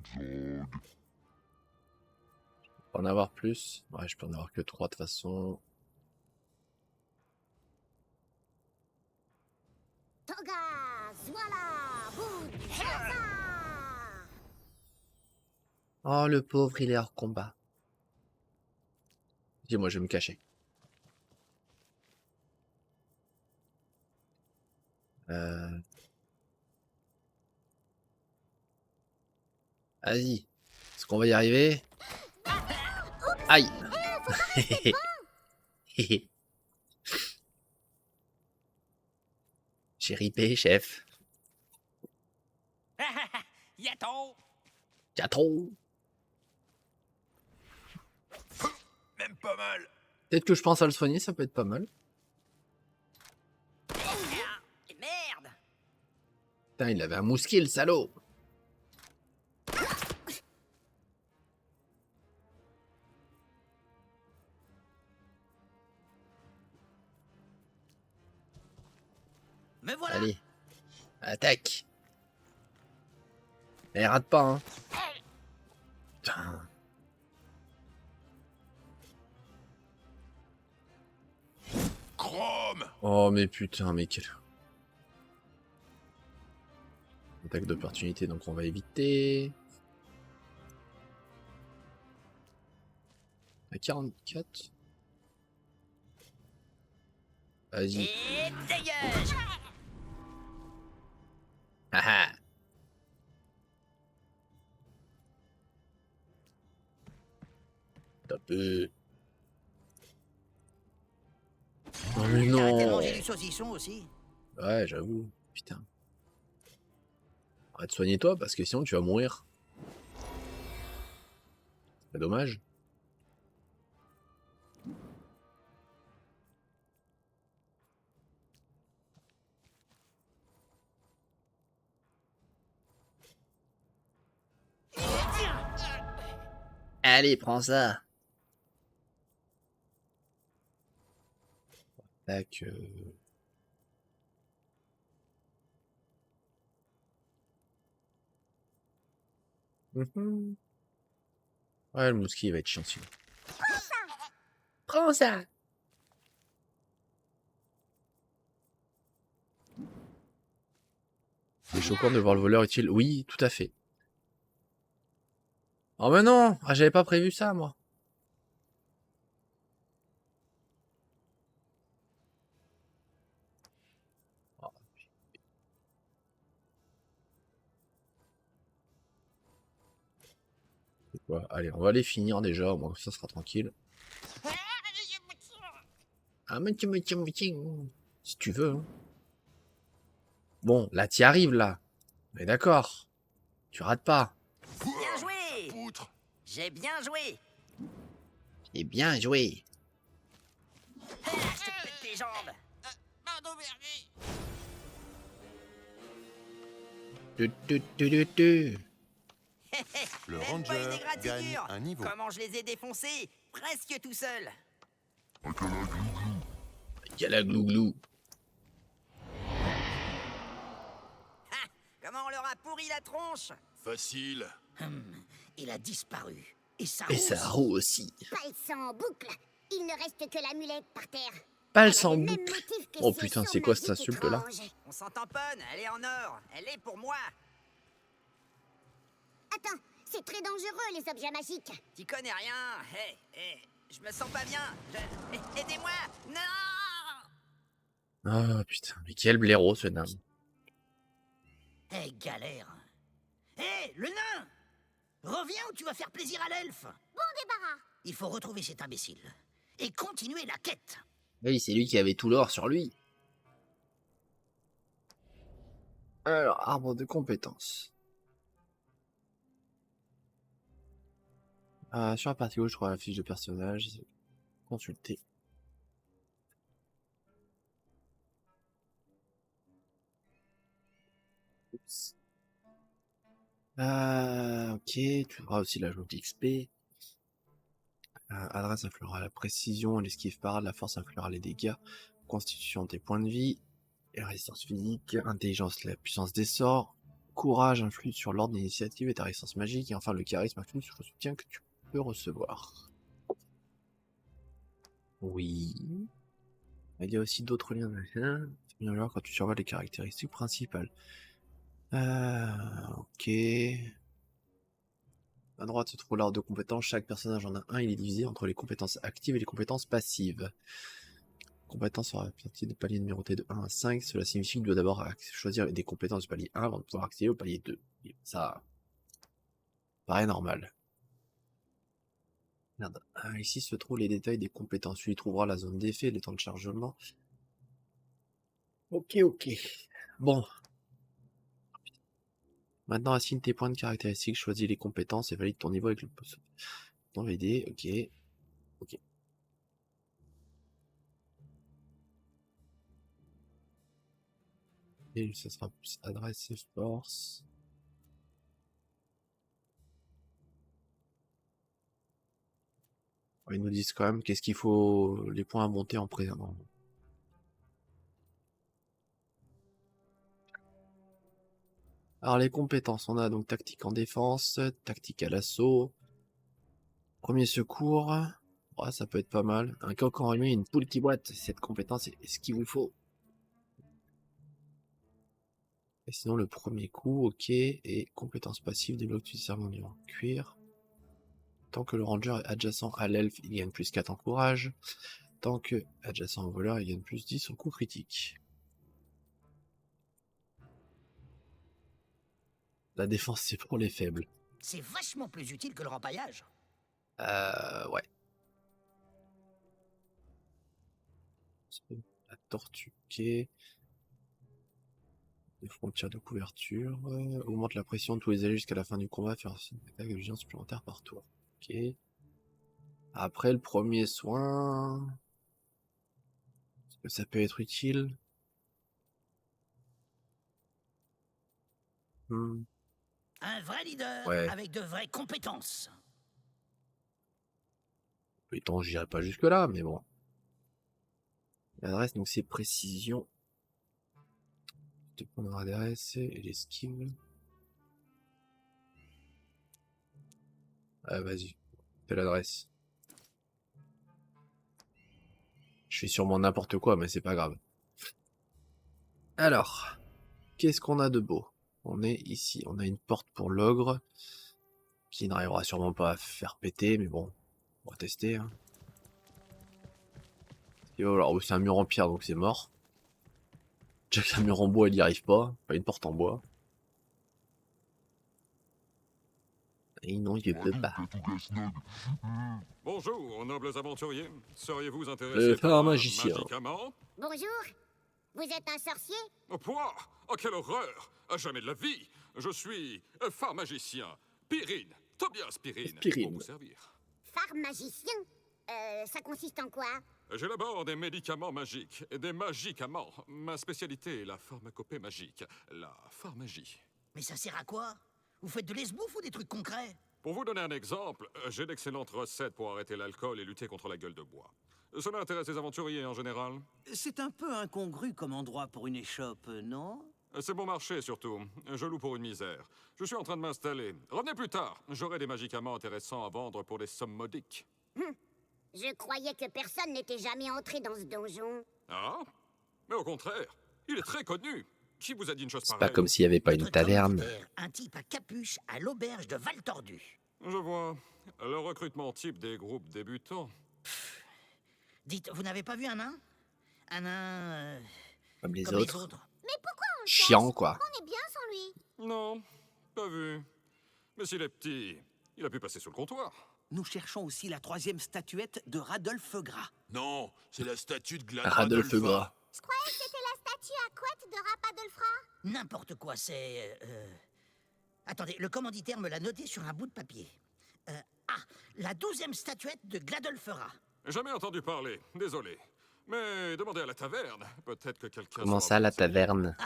peux en avoir plus. Ouais, je peux en avoir que 3 de toute façon. Toga, voilà, bout. Oh, le pauvre, il est hors combat. Dis-moi, je vais me cacher. Vas-y. Est-ce qu'on va y arriver? Aïe. J'ai ripé, chef. Yato! Catron. Même pas mal. Peut-être que je pense à le soigner, ça peut être pas mal. Merde! Putain, il avait un mousquet, le salaud. Me voilà! Allez. Attaque. Et rate pas, hein. Putain. Chrome. Oh, mais putain, mais quel... Attaque d'opportunité, donc on va éviter. À 44. Vas-y. Et dégage! Haha. T'as peu. Non mais T'as arrêté de non. manger du saucisson aussi? Ouais, j'avoue. Putain. Arrête de soigner toi parce que sinon tu vas mourir. C'est dommage. Allez, prends ça. Tac. Mhm. Ouais, le mousquet il va être chiant celui-là. Prends ça. C'est choquant de voir le voleur utile. Oui, tout à fait. Oh mais non, ah, j'avais pas prévu ça moi. Ah, c'est quoi? Allez, on va les finir déjà, au moins ça sera tranquille. Ah, mais si tu veux. Hein. Bon, là t'y arrives là. Mais d'accord. Tu rates pas. Bien joué! J'ai bien joué! Et bien joué. Ah, je te pète tes jambes! Tu. Le Même pas une ranger gagne égratignure! un niveau. Comment je les ai défoncés? Presque tout seul! Gala glouglou. Ah, comment on leur a pourri la tronche? Facile. Il a disparu. Et ça Et ça roue aussi. Pals en boucle. Il ne reste que l'amulette par terre. Pals Elle a en le même boucle. motif que Oh ses putain, sorts c'est quoi cette magiques insulte là? étranges. On s'en tamponne, elle est en or, elle est pour moi. Attends, c'est très dangereux les objets magiques. T'y connais rien. Hé, je me sens pas bien. Aidez-moi. Non! Ah putain, mais quel blaireau ce nain. Hé, galère. Hé, le nain! Reviens ou tu vas faire plaisir à l'elfe. Bon débarras. Il faut retrouver cet imbécile. Et continuer la quête. Oui, c'est lui qui avait tout l'or sur lui. Alors, arbre de compétences. Sur la partie gauche, je crois la fiche de personnage. Consulter. Oups. Ok, tu auras aussi l'ajout d'XP. Adresse influera la précision, l'esquive parade, la force influera les dégâts, constitution tes points de vie, et résistance physique, intelligence la puissance des sorts, courage influe sur l'ordre d'initiative et ta résistance magique, et enfin le charisme influe sur le soutien que tu peux recevoir. Oui. Il y a aussi d'autres liens. Quand tu survoles les caractéristiques principales. Ok. À droite se trouve l'arbre de compétences. Chaque personnage en a un. Il est divisé entre les compétences actives et les compétences passives. Compétences sera partie de palier numéroté de 1 à 5. Cela signifie qu'il doit d'abord choisir des compétences du palier 1 avant de pouvoir accéder au palier 2. Ça paraît normal. Merde. Ici se trouvent les détails des compétences. Tu y trouveras la zone d'effet, les temps de chargement. Ok. Bon. Maintenant, assigne tes points de caractéristiques, choisis les compétences et valide ton niveau avec le ton VD. Ok. Et ça sera plus adresse et force. Ils nous disent quand même qu'est-ce qu'il faut, les points à monter en présent. Alors les compétences, on a donc tactique en défense, tactique à l'assaut, premier secours, ouais, ça peut être pas mal. Un coq enrhumé, une poule qui boite, cette compétence est ce qu'il vous faut. Et sinon le premier coup, ok, et compétence passive, débloque du serment du cuir. Tant que le ranger est adjacent à l'elfe, il gagne plus 4 en courage. Tant que adjacent au voleur, il gagne plus 10 en coup critique. La défense, c'est pour les faibles. C'est vachement plus utile que le rempaillage. Ouais. tortue. Ok. Les frontières de couverture. Augmente la pression de tous les alliés jusqu'à la fin du combat. Faire une attaque de vigilance supplémentaire par tour. Ok. Après le premier soin. Est-ce que ça peut être utile? Un vrai leader Ouais. avec de vraies compétences. Étant, j'irai pas jusque là, mais bon. L'adresse, donc c'est précision. Je te prendre l'adresse et l'esquive. Ah, vas-y. Fais l'adresse. Je fais sûrement n'importe quoi, mais c'est pas grave. Alors, qu'est-ce qu'on a de beau? On est ici. On a une porte pour l'ogre, qui n'arrivera sûrement pas à faire péter, mais bon, on va tester. Hein. Et voilà, oh, c'est un mur en pierre, donc c'est mort. Déjà qu'un mur en bois, il n'y arrive pas. Pas une porte en bois. Et non, il peut pas. Bonjour, nobles aventuriers. Seriez-vous Le intéressés frère par un magicien. médicament? Bonjour. Vous êtes un sorcier? Quoi? Oh, quelle horreur! À jamais de la vie! Je suis pharmagicien. Pyrrhine. Tobias Pyrrhine. Pyrrhine. Pour vous servir. Pharmagicien? Ça consiste en quoi? J'élabore des médicaments magiques, des magicaments. Ma spécialité est la pharmacopée magique, la pharmagie. Mais ça sert à quoi? Vous faites de l'esbouffe ou des trucs concrets? Pour vous donner un exemple, j'ai d'excellentes recettes pour arrêter l'alcool et lutter contre la gueule de bois. Cela intéresse les aventuriers en général. C'est un peu incongru comme endroit pour une échoppe, non? C'est bon marché surtout. Je loue pour une misère. Je suis en train de m'installer. Revenez plus tard. J'aurai des médicaments intéressants à vendre pour des sommes modiques. Je croyais que personne n'était jamais entré dans ce donjon. Ah? Mais au contraire, il est très connu. Qui vous a dit une chose C'est pareille? pas comme s'il n'y avait pas une Notre taverne. commanditaire, un type à capuche à l'auberge de Val Tordu. Je vois. Le recrutement type des groupes débutants. Dites, vous n'avez pas vu un nain? Un nain... Comme les comme autres. les autres. Mais pourquoi on le Chiant, cherche? quoi. On est bien sans lui. Non, pas vu. Mais s'il est petit, il a pu passer sous le comptoir. Nous cherchons aussi la 3e statuette de Radolphe Gras. Non, c'est la statue de Radolphe Gras. Je croyais que c'était la statue à couette de Rapadolfra. N'importe quoi, c'est... Attendez, le commanditaire me l'a noté sur un bout de papier. La 12e statuette de Gladolfera. Jamais entendu parler, désolé. Mais demandez à la taverne. Peut-être que quelqu'un... Comment saura ça, la vous enseigner. taverne?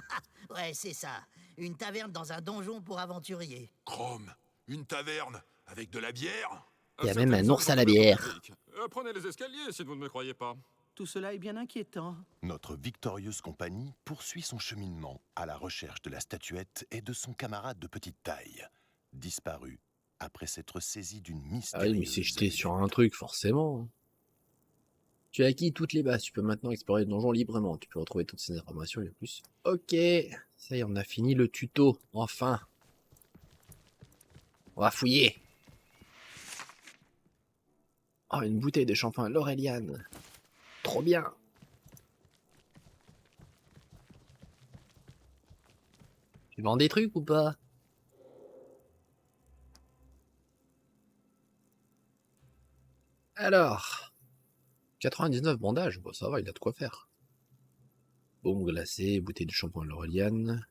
Ouais, c'est ça. Une taverne dans un donjon pour aventuriers. Chrome, une taverne avec de la bière? Il y a Certaines même un ours à la zones sont bière. magiques. Prenez les escaliers si vous ne me croyez pas. Tout cela est bien inquiétant. Notre victorieuse compagnie poursuit son cheminement à la recherche de la statuette et de son camarade de petite taille, disparu après s'être saisi d'une Ah oui, mystérieuse... mais c'est jeté sur un truc, forcément. Tu as acquis toutes les bases. Tu peux maintenant explorer le donjon librement. Tu peux retrouver toutes ces informations et plus. Ok. Ça y est, on a fini le tuto. Enfin. On va fouiller. Oh, une bouteille de shampoing Laureliane. Trop bien. Tu vends des trucs ou pas? Alors, 99 bandages, bon, ça va, il a de quoi faire. Baume glacé, bouteille de shampoing Laureliane,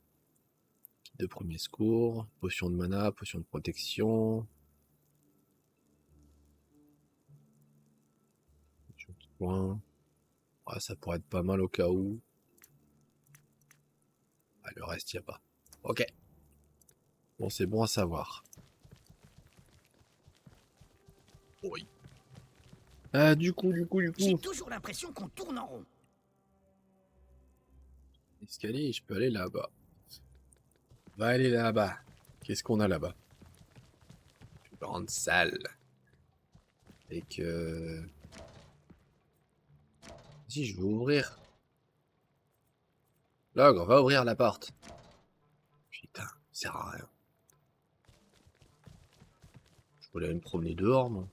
kit de premier secours, potion de mana, potion de protection. Potion de soin. Ah, ça pourrait être pas mal au cas où. Ah, le reste, y a pas. Ok. Bon, c'est bon à savoir. Oui. Du coup. J'ai toujours l'impression qu'on tourne en rond. Escalier, je peux aller là-bas. Va aller là-bas. Qu'est-ce qu'on a là-bas? Une grande salle. Avec Si je veux ouvrir. L'ogre, va ouvrir la porte. Putain, ça sert à rien. Je voulais aller me promener dehors, moi.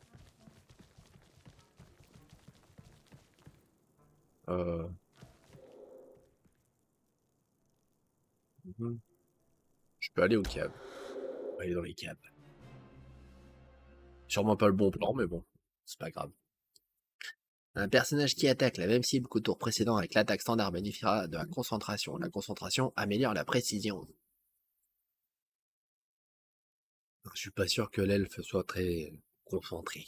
Je peux aller aux caves. On va aller dans les caves. Sûrement pas le bon plan, mais bon, c'est pas grave. Un personnage qui attaque la même cible qu'au tour précédent avec l'attaque standard bénéficiera de la concentration. La concentration améliore la précision. Je suis pas sûr que l'elfe soit très concentré.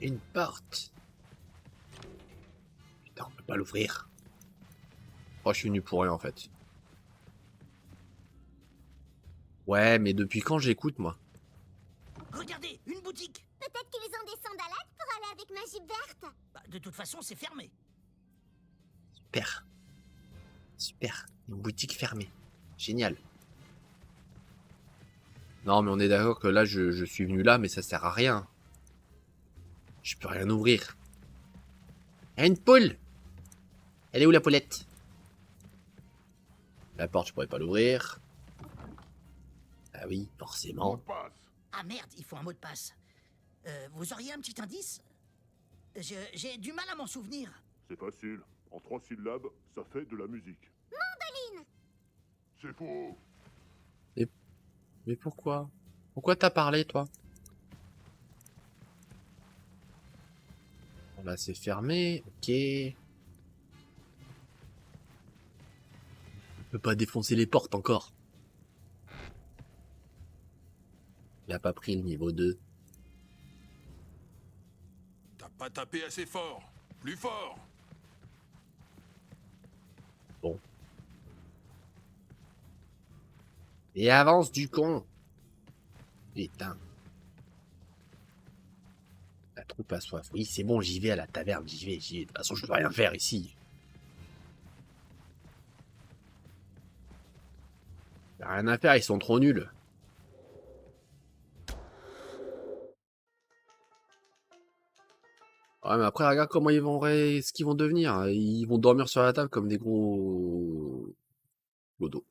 Une porte. Putain, on peut pas l'ouvrir. Oh, je suis venu pour rien en fait. Ouais, mais depuis quand j'écoute moi? Regardez, une boutique. Peut-être qu'ils ont des sandalettes pour aller avec ma jupe verte. Bah, de toute façon, c'est fermé. Super. Super. Une boutique fermée. Génial. Non, mais on est d'accord que là, je suis venu là, mais ça sert à rien. Je peux rien ouvrir. Il y a une poule. Elle est où la poulette? La porte, je pourrais pas l'ouvrir. Ah oui, forcément. Ah merde, il faut un mot de passe. Vous auriez un petit indice? J'ai du mal à m'en souvenir. C'est facile. En 3 syllabes, ça fait de la musique. Mandoline. C'est faux. Mais pourquoi? Pourquoi t'as parlé, toi? Bon, là, c'est fermé. Ok. On peut pas défoncer les portes encore. Il a pas pris le niveau 2. T'as pas tapé assez fort. Plus fort. Bon. Et avance du con. Putain. La troupe a soif. Oui, c'est bon, j'y vais à la taverne, j'y vais. De toute façon, je peux rien faire ici. Y'a rien à faire, ils sont trop nuls. Ouais, mais après, regarde comment ils vont ce qu'ils vont devenir. Ils vont dormir sur la table comme des gros godos.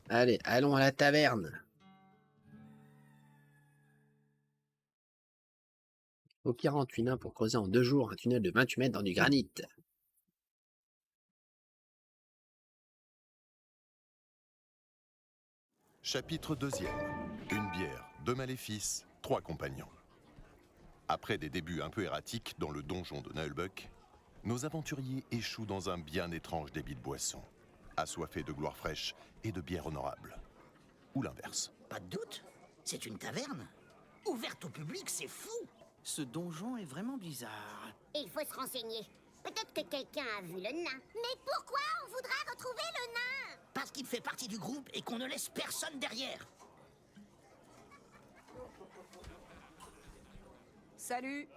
Allez, allons à la taverne. Au 48 nains pour creuser en 2 jours un tunnel de 28 mètres dans du granit. Chapitre 2e. Une bière, 2 maléfices, 3 compagnons. Après des débuts un peu erratiques dans le donjon de Nullbuck, nos aventuriers échouent dans un bien étrange débit de boissons, assoiffés de gloire fraîche et de bière honorable. Ou l'inverse. Pas de doute, c'est une taverne. Ouverte au public, c'est fou. Ce donjon est vraiment bizarre. Il faut se renseigner. Peut-être que quelqu'un a vu le nain. Mais pourquoi on voudrait retrouver le nain? Parce qu'il fait partie du groupe et qu'on ne laisse personne derrière. Salut.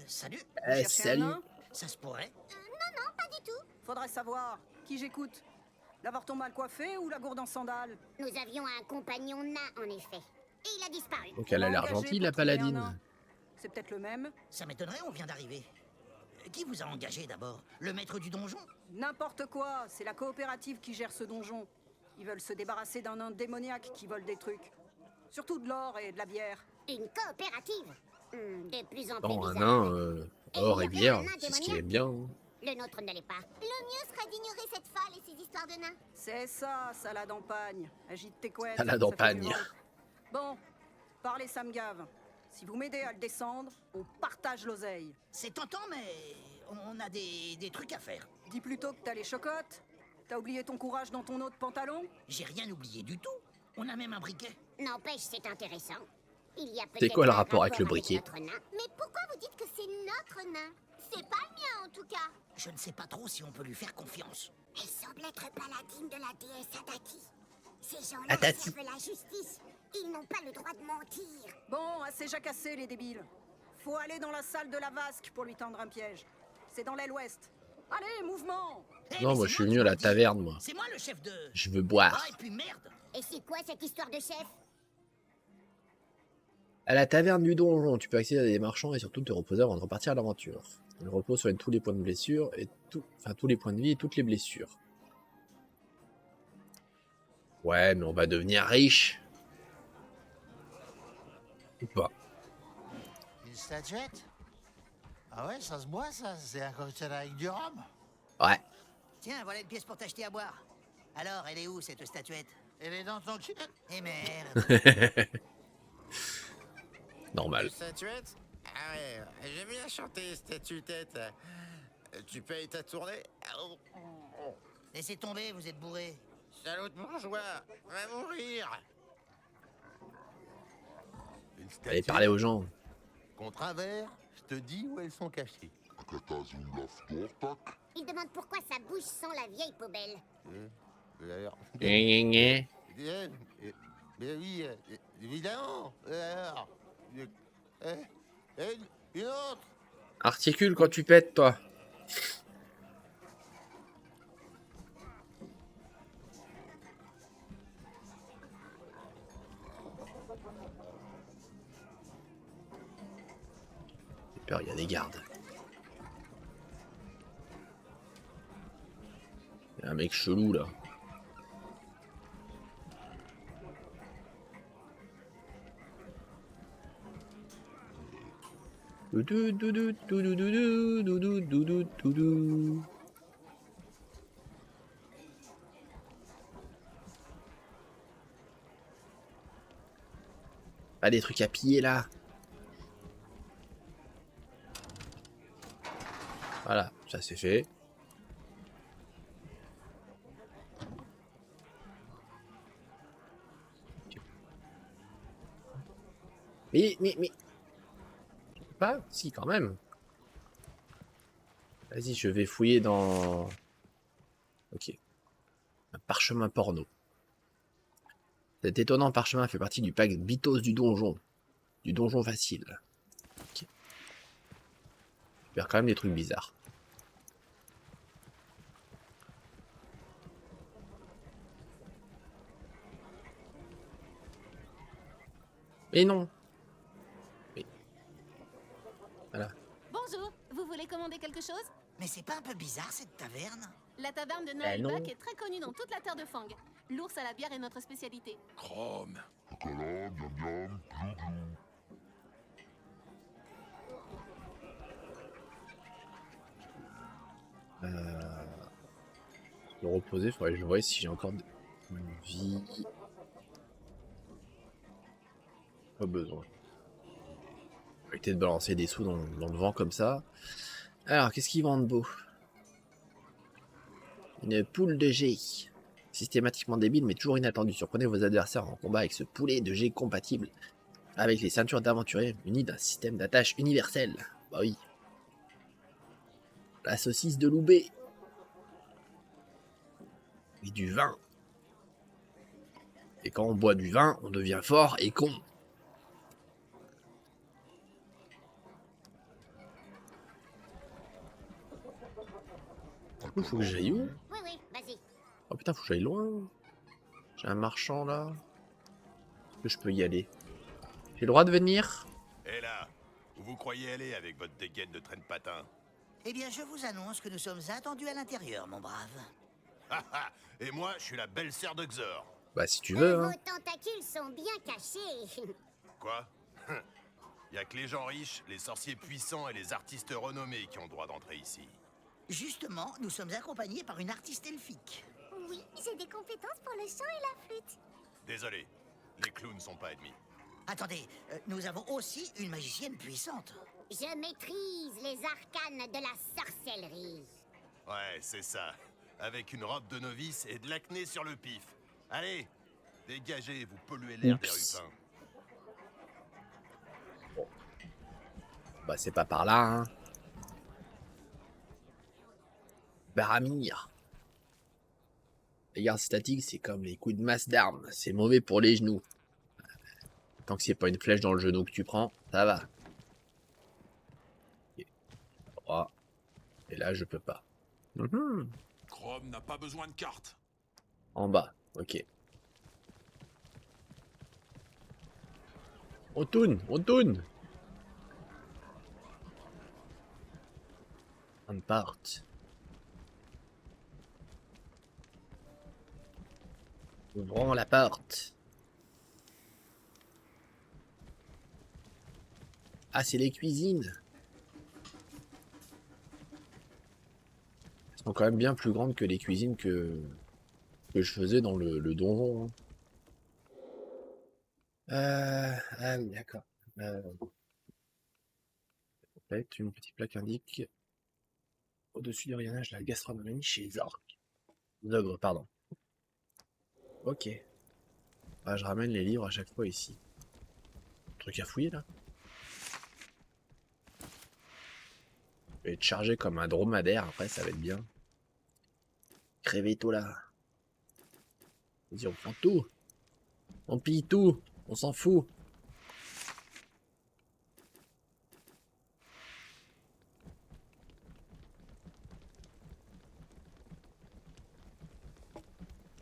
Salut. Vous cherchez salut. un nain? Ça se pourrait. Non, pas du tout. Faudrait savoir. Qui j'écoute? L'avorton mal coiffé ou la gourde en sandales? Nous avions un compagnon nain, en effet. Et il a disparu. Donc elle a l'air Engagé gentille, pour la trouver un paladine. nain. C'est peut-être le même. Ça m'étonnerait, on vient d'arriver. Qui vous a engagé d'abord? Le maître du donjon? N'importe quoi. C'est la coopérative qui gère ce donjon. Ils veulent se débarrasser d'un nain démoniaque qui vole des trucs. Surtout de l'or et de la bière. Une coopérative. De plus en plus Bon, un bizarre. nain, or et il y aurait bière, un nain c'est ce qu'il démoniaque. aime bien. Hein. Le nôtre ne l'est pas. Le mieux serait d'ignorer cette falle et ses histoires de nains. C'est ça, salade en pagne. Agite tes couettes. Salade ça en fait pagne. du ventre. Bon, parlez, ça me gave. Si vous m'aidez à le descendre, on partage l'oseille. C'est tentant, mais on a des trucs à faire. Dis plutôt que t'as les chocottes. T'as oublié ton courage dans ton autre pantalon? J'ai rien oublié du tout. On a même un briquet. N'empêche, c'est intéressant. Il y a C'est peut-être quoi le un rapport avec le briquet? notre nain. Mais pourquoi vous dites que c'est notre nain? C'est pas le mien, en tout cas. Je ne sais pas trop si on peut lui faire confiance. Elle semble être paladine de la déesse Adati. Ces gens-là Adati. servent la justice. Ils n'ont pas le droit de mentir. Bon, assez jacassé, les débiles. Faut aller dans la salle de la vasque pour lui tendre un piège. C'est dans l'aile ouest. Allez, mouvement! Non, moi je suis venu à la taverne, moi. C'est moi le chef de... Je veux boire. Ah, et puis merde. Et c'est quoi cette histoire de chef? À la taverne du donjon, tu peux accéder à des marchands et surtout te reposer avant de repartir à l'aventure. Le repos soigne tous les points de blessure et tous les points de vie et toutes les blessures. Ouais, mais on va devenir riche. Ou pas. Une statuette? Ah ouais, ça se boit, ça? C'est un cocktail avec du rhum? Ouais. Tiens, voilà une pièce pour t'acheter à boire. Alors, elle est où, cette statuette? Elle est dans ton cul. Eh merde. Normal. Statuette? Ah ouais, j'aime bien chanter, statuette. Tu payes ta tournée? Laissez tomber, vous êtes bourré. Salaud de bourgeois, va mourir. Une Allez parler aux gens. Contre un verre, je te dis où elles sont cachées. Il demande pourquoi ça bouge sans la vieille poubelle. Gna. Mais oui, évidemment. Alors, une autre. Articule quand tu pètes, toi. J'ai peur, il y a des gardes. Il y a un mec chelou là. Pas des trucs à piller là. Voilà, ça c'est fait. Mais... Pas? Si, quand même. Vas-y, je vais fouiller dans... Ok. Un parchemin porno. Cet étonnant parchemin fait partie du pack Bitos du donjon. Du donjon facile. Ok. Je perds quand même des trucs bizarres. Mais non. Voilà. Bonjour, vous voulez commander quelque chose? Mais c'est pas un peu bizarre, cette taverne? La taverne de non. Noël est très connue dans toute la terre de Fang. L'ours à la bière est notre spécialité. Chrome. Chocolat, miam miam, glou glou. Me reposer, faudrait que je voie si j'ai encore une vie. Pas besoin. Arrêtez de balancer des sous dans le vent comme ça. Alors, qu'est-ce qu'ils vendent beau? Une poule de G. Systématiquement débile, mais toujours inattendu. Surprenez vos adversaires en combat avec ce poulet de G compatible avec les ceintures d'aventuriers munis d'un système d'attache universel. Bah oui. La saucisse de Loubet. Et du vin. Et quand on boit du vin, on devient fort et con. Faut que j'aille où? Oui, oui, vas-y. Oh putain, faut que j'aille loin. J'ai un marchand là. Est-ce que je peux y aller? J'ai le droit de venir? Et là, où vous croyez aller avec votre dégaine de traîne patin? Eh bien, je vous annonce que nous sommes attendus à l'intérieur, mon brave. Et moi, je suis la belle-sœur de Xor. Bah si tu veux, hein. Vos tentacules sont bien cachés. Quoi? Y a que les gens riches, les sorciers puissants et les artistes renommés qui ont droit d'entrer ici. Justement, nous sommes accompagnés par une artiste elfique. Oui, j'ai des compétences pour le chant et la flûte. Désolé, les clowns ne sont pas admis. Attendez, nous avons aussi une magicienne puissante. Je maîtrise les arcanes de la sorcellerie. Ouais, c'est ça. Avec une robe de novice et de l'acné sur le pif. Allez, dégagez, vous polluez l'air des rupins. Bah c'est pas par là, hein. Baramir. Les gardes statiques, c'est comme les coups de masse d'armes. C'est mauvais pour les genoux. Tant que c'est pas une flèche dans le genou que tu prends, ça va. Okay. Oh. Et là, je peux pas. Chrome n'a pas besoin de carte. En bas, ok. On tourne, on tourne. On part. Ouvrons la porte. Ah, c'est les cuisines. Elles sont quand même bien plus grandes que les cuisines que que je faisais dans le donjon. Ah oui, d'accord. Une petite plaque indique au-dessus du rayonnage de la gastronomie chez les orques. Les ogres, pardon. Ok. Ah, je ramène les livres à chaque fois ici. Truc à fouiller là. Je vais être chargé comme un dromadaire après, ça va être bien. Crevez tout là. Vas-y, on prend tout. On pille tout. On s'en fout.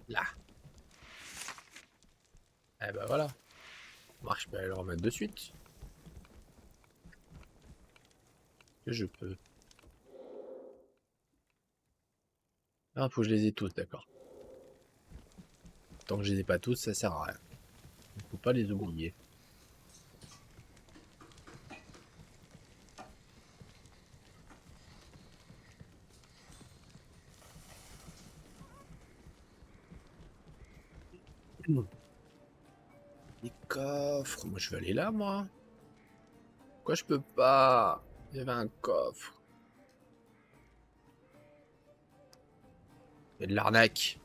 Là. Eh ben voilà. Je peux aller le remettre de suite. Que je peux. Ah, faut que je les ai tous, d'accord. Tant que je les ai pas tous, ça sert à rien. Il faut pas les oublier. Les coffres. Moi, je vais aller là, moi. Pourquoi je peux pas? Il y avait un coffre. Il y a de l'arnaque.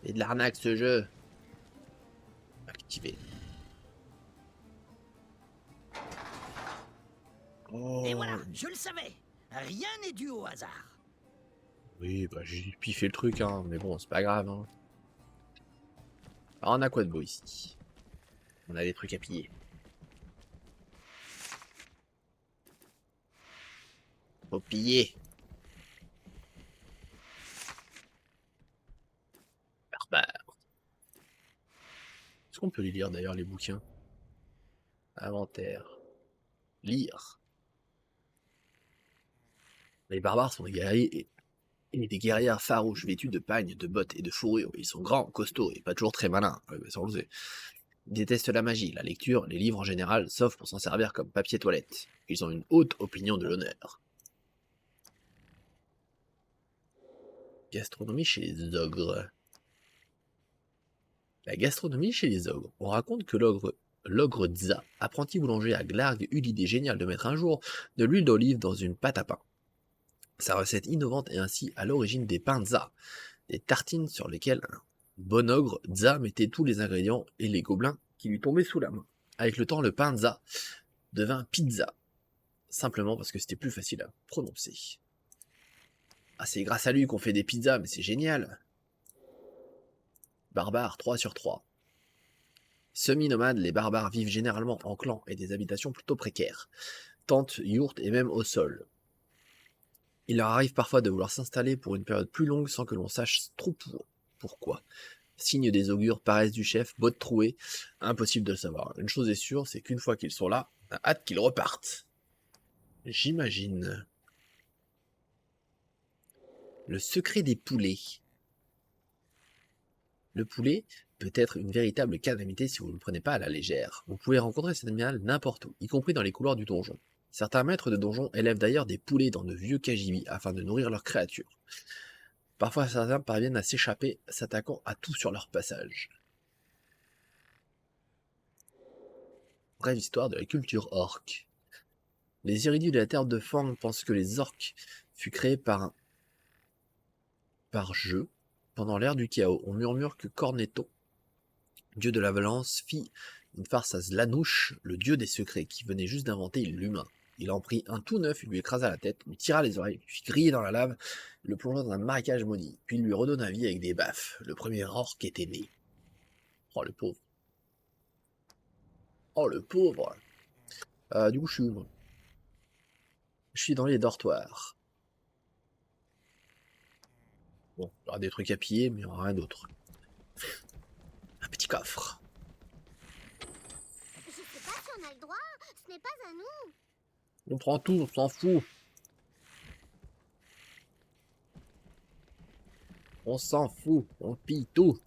Et de l'arnaque ce jeu. Activé. Oh. Et voilà, je le savais. Rien n'est dû au hasard. Oui, bah j'ai piffé le truc, hein, mais bon, c'est pas grave. Hein. Alors, on a quoi de beau ici? On a des trucs à piller. Faut piller. Barbare. Est-ce qu'on peut les lire d'ailleurs, les bouquins? Inventaire. Lire. Les barbares sont des guerriers et des guerrières farouches vêtus de pagnes, de bottes et de fourrures. Ils sont grands, costauds et pas toujours très malins. Ça on le sait. Ils détestent la magie, la lecture, les livres en général, sauf pour s'en servir comme papier toilette. Ils ont une haute opinion de l'honneur. Gastronomie chez les ogres. La gastronomie chez les ogres. On raconte que l'ogre Dza, apprenti boulanger à Glarg, eut l'idée géniale de mettre un jour de l'huile d'olive dans une pâte à pain. Sa recette innovante est ainsi à l'origine des pains Dza, des tartines sur lesquelles un bon ogre Dza mettait tous les ingrédients et les gobelins qui lui tombaient sous la main. Avec le temps, le pain Dza devint pizza, simplement parce que c'était plus facile à prononcer. Ah, c'est grâce à lui qu'on fait des pizzas, mais c'est génial. Barbares 3 sur 3. Semi-nomades, les barbares vivent généralement en clans et des habitations plutôt précaires. Tentes, yourtes et même au sol. Il leur arrive parfois de vouloir s'installer pour une période plus longue sans que l'on sache trop pourquoi. Signe des augures, paresse du chef, bottes trouées, impossible de le savoir. Une chose est sûre, c'est qu'une fois qu'ils sont là, on a hâte qu'ils repartent. J'imagine. Le secret des poulets. Le poulet peut être une véritable calamité si vous ne le prenez pas à la légère. Vous pouvez rencontrer cet animal n'importe où, y compris dans les couloirs du donjon. Certains maîtres de donjon élèvent d'ailleurs des poulets dans de vieux kajibis afin de nourrir leurs créatures. Parfois certains parviennent à s'échapper, s'attaquant à tout sur leur passage. Brève histoire de la culture orque. Les érudits de la terre de Fang pensent que les orques furent créés par jeu pendant l'ère du chaos. On murmure que Cornetto, dieu de la violence, fit une farce à Zlanouche, le dieu des secrets, qui venait juste d'inventer l'humain. Il en prit un tout neuf, il lui écrasa la tête, lui tira les oreilles, lui fit griller dans la lave, le plongea dans un marécage maudit, puis il lui redonna vie avec des baffes. Le premier orc était né. Oh le pauvre. Oh le pauvre. Du coup je suis où moi? Je suis dans les dortoirs. Bon, il y aura des trucs à piller, mais il n'y aura rien d'autre. Un petit coffre. Je sais pas si on a le droit, ce n'est pas à nous. On prend tout, on s'en fout. On s'en fout, on pille tout.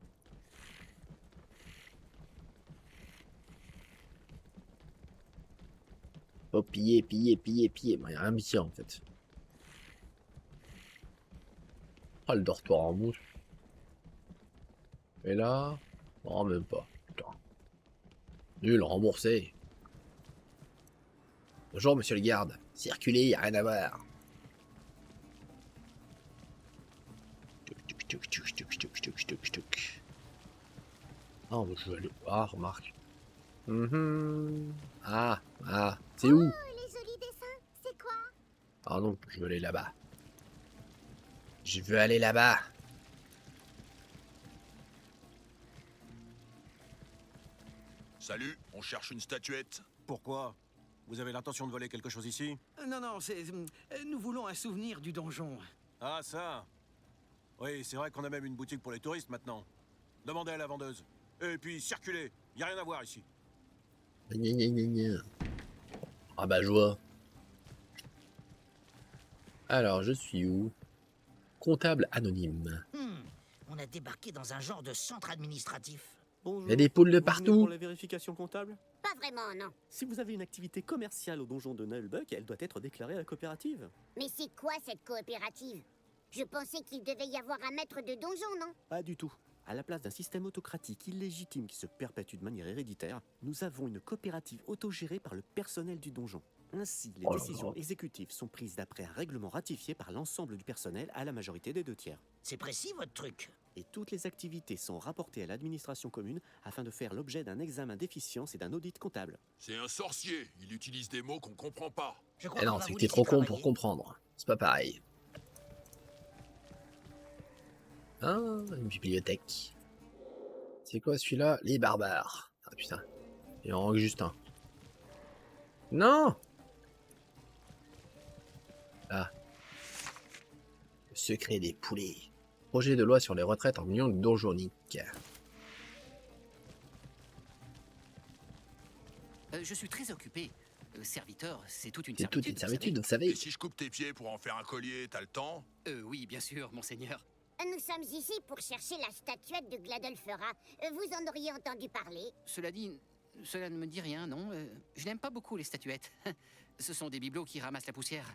Faut piller, piller, piller, piller. Bon, y a rien pillé en fait. Ah, le dortoir en mousse. Et là... Non, même pas. Putain. Nul, remboursé. Bonjour, monsieur le garde. Circulez, y a rien à voir. Oh, mais je vais aller... Ah, remarque. Ah, c'est où? Oh, les jolis dessins, c'est quoi? Ah non, je veux aller là-bas. Je veux aller là-bas. Salut, on cherche une statuette. Pourquoi? Vous avez l'intention de voler quelque chose ici? Non, non, nous voulons un souvenir du donjon. Ah, ça? Oui, c'est vrai qu'on a même une boutique pour les touristes maintenant. Demandez à la vendeuse. Et puis, circulez. Y a rien à voir ici. Gna gna gna gna. Ah bah, je vois. Alors, je suis où? Comptable anonyme. On a débarqué dans un genre de centre administratif. Il y a des poules de Vous venez partout. pour la vérification comptable? Pas vraiment, non. Si vous avez une activité commerciale au donjon de Nullbuck, elle doit être déclarée à la coopérative. Mais c'est quoi cette coopérative? Je pensais qu'il devait y avoir un maître de donjon, non? Pas du tout. À la place d'un système autocratique illégitime qui se perpétue de manière héréditaire, nous avons une coopérative autogérée par le personnel du donjon. Ainsi, les Oh là décisions là. exécutives sont prises d'après un règlement ratifié par l'ensemble du personnel à la majorité des 2/3. C'est précis, votre truc. Et toutes les activités sont rapportées à l'administration commune afin de faire l'objet d'un examen d'efficience et d'un audit comptable. C'est un sorcier, il utilise des mots qu'on comprend pas. Eh non, c'est que t'es trop con pour comprendre. C'est pas pareil. Ah, une bibliothèque. C'est quoi celui-là? Les barbares. Ah putain. Il en manque juste un. Non! Ah. Le secret des poulets. Projet de loi sur les retraites en union donjonique. Je suis très occupé. Serviteur, c'est toute une C'est toute une servitude, vous Et savez. si je coupe tes pieds pour en faire un collier, t'as le temps? Oui, bien sûr, monseigneur. Nous sommes ici pour chercher la statuette de Gladolfera. Vous en auriez entendu parler? Cela dit, cela ne me dit rien, non. Je n'aime pas beaucoup les statuettes. Ce sont des bibelots qui ramassent la poussière.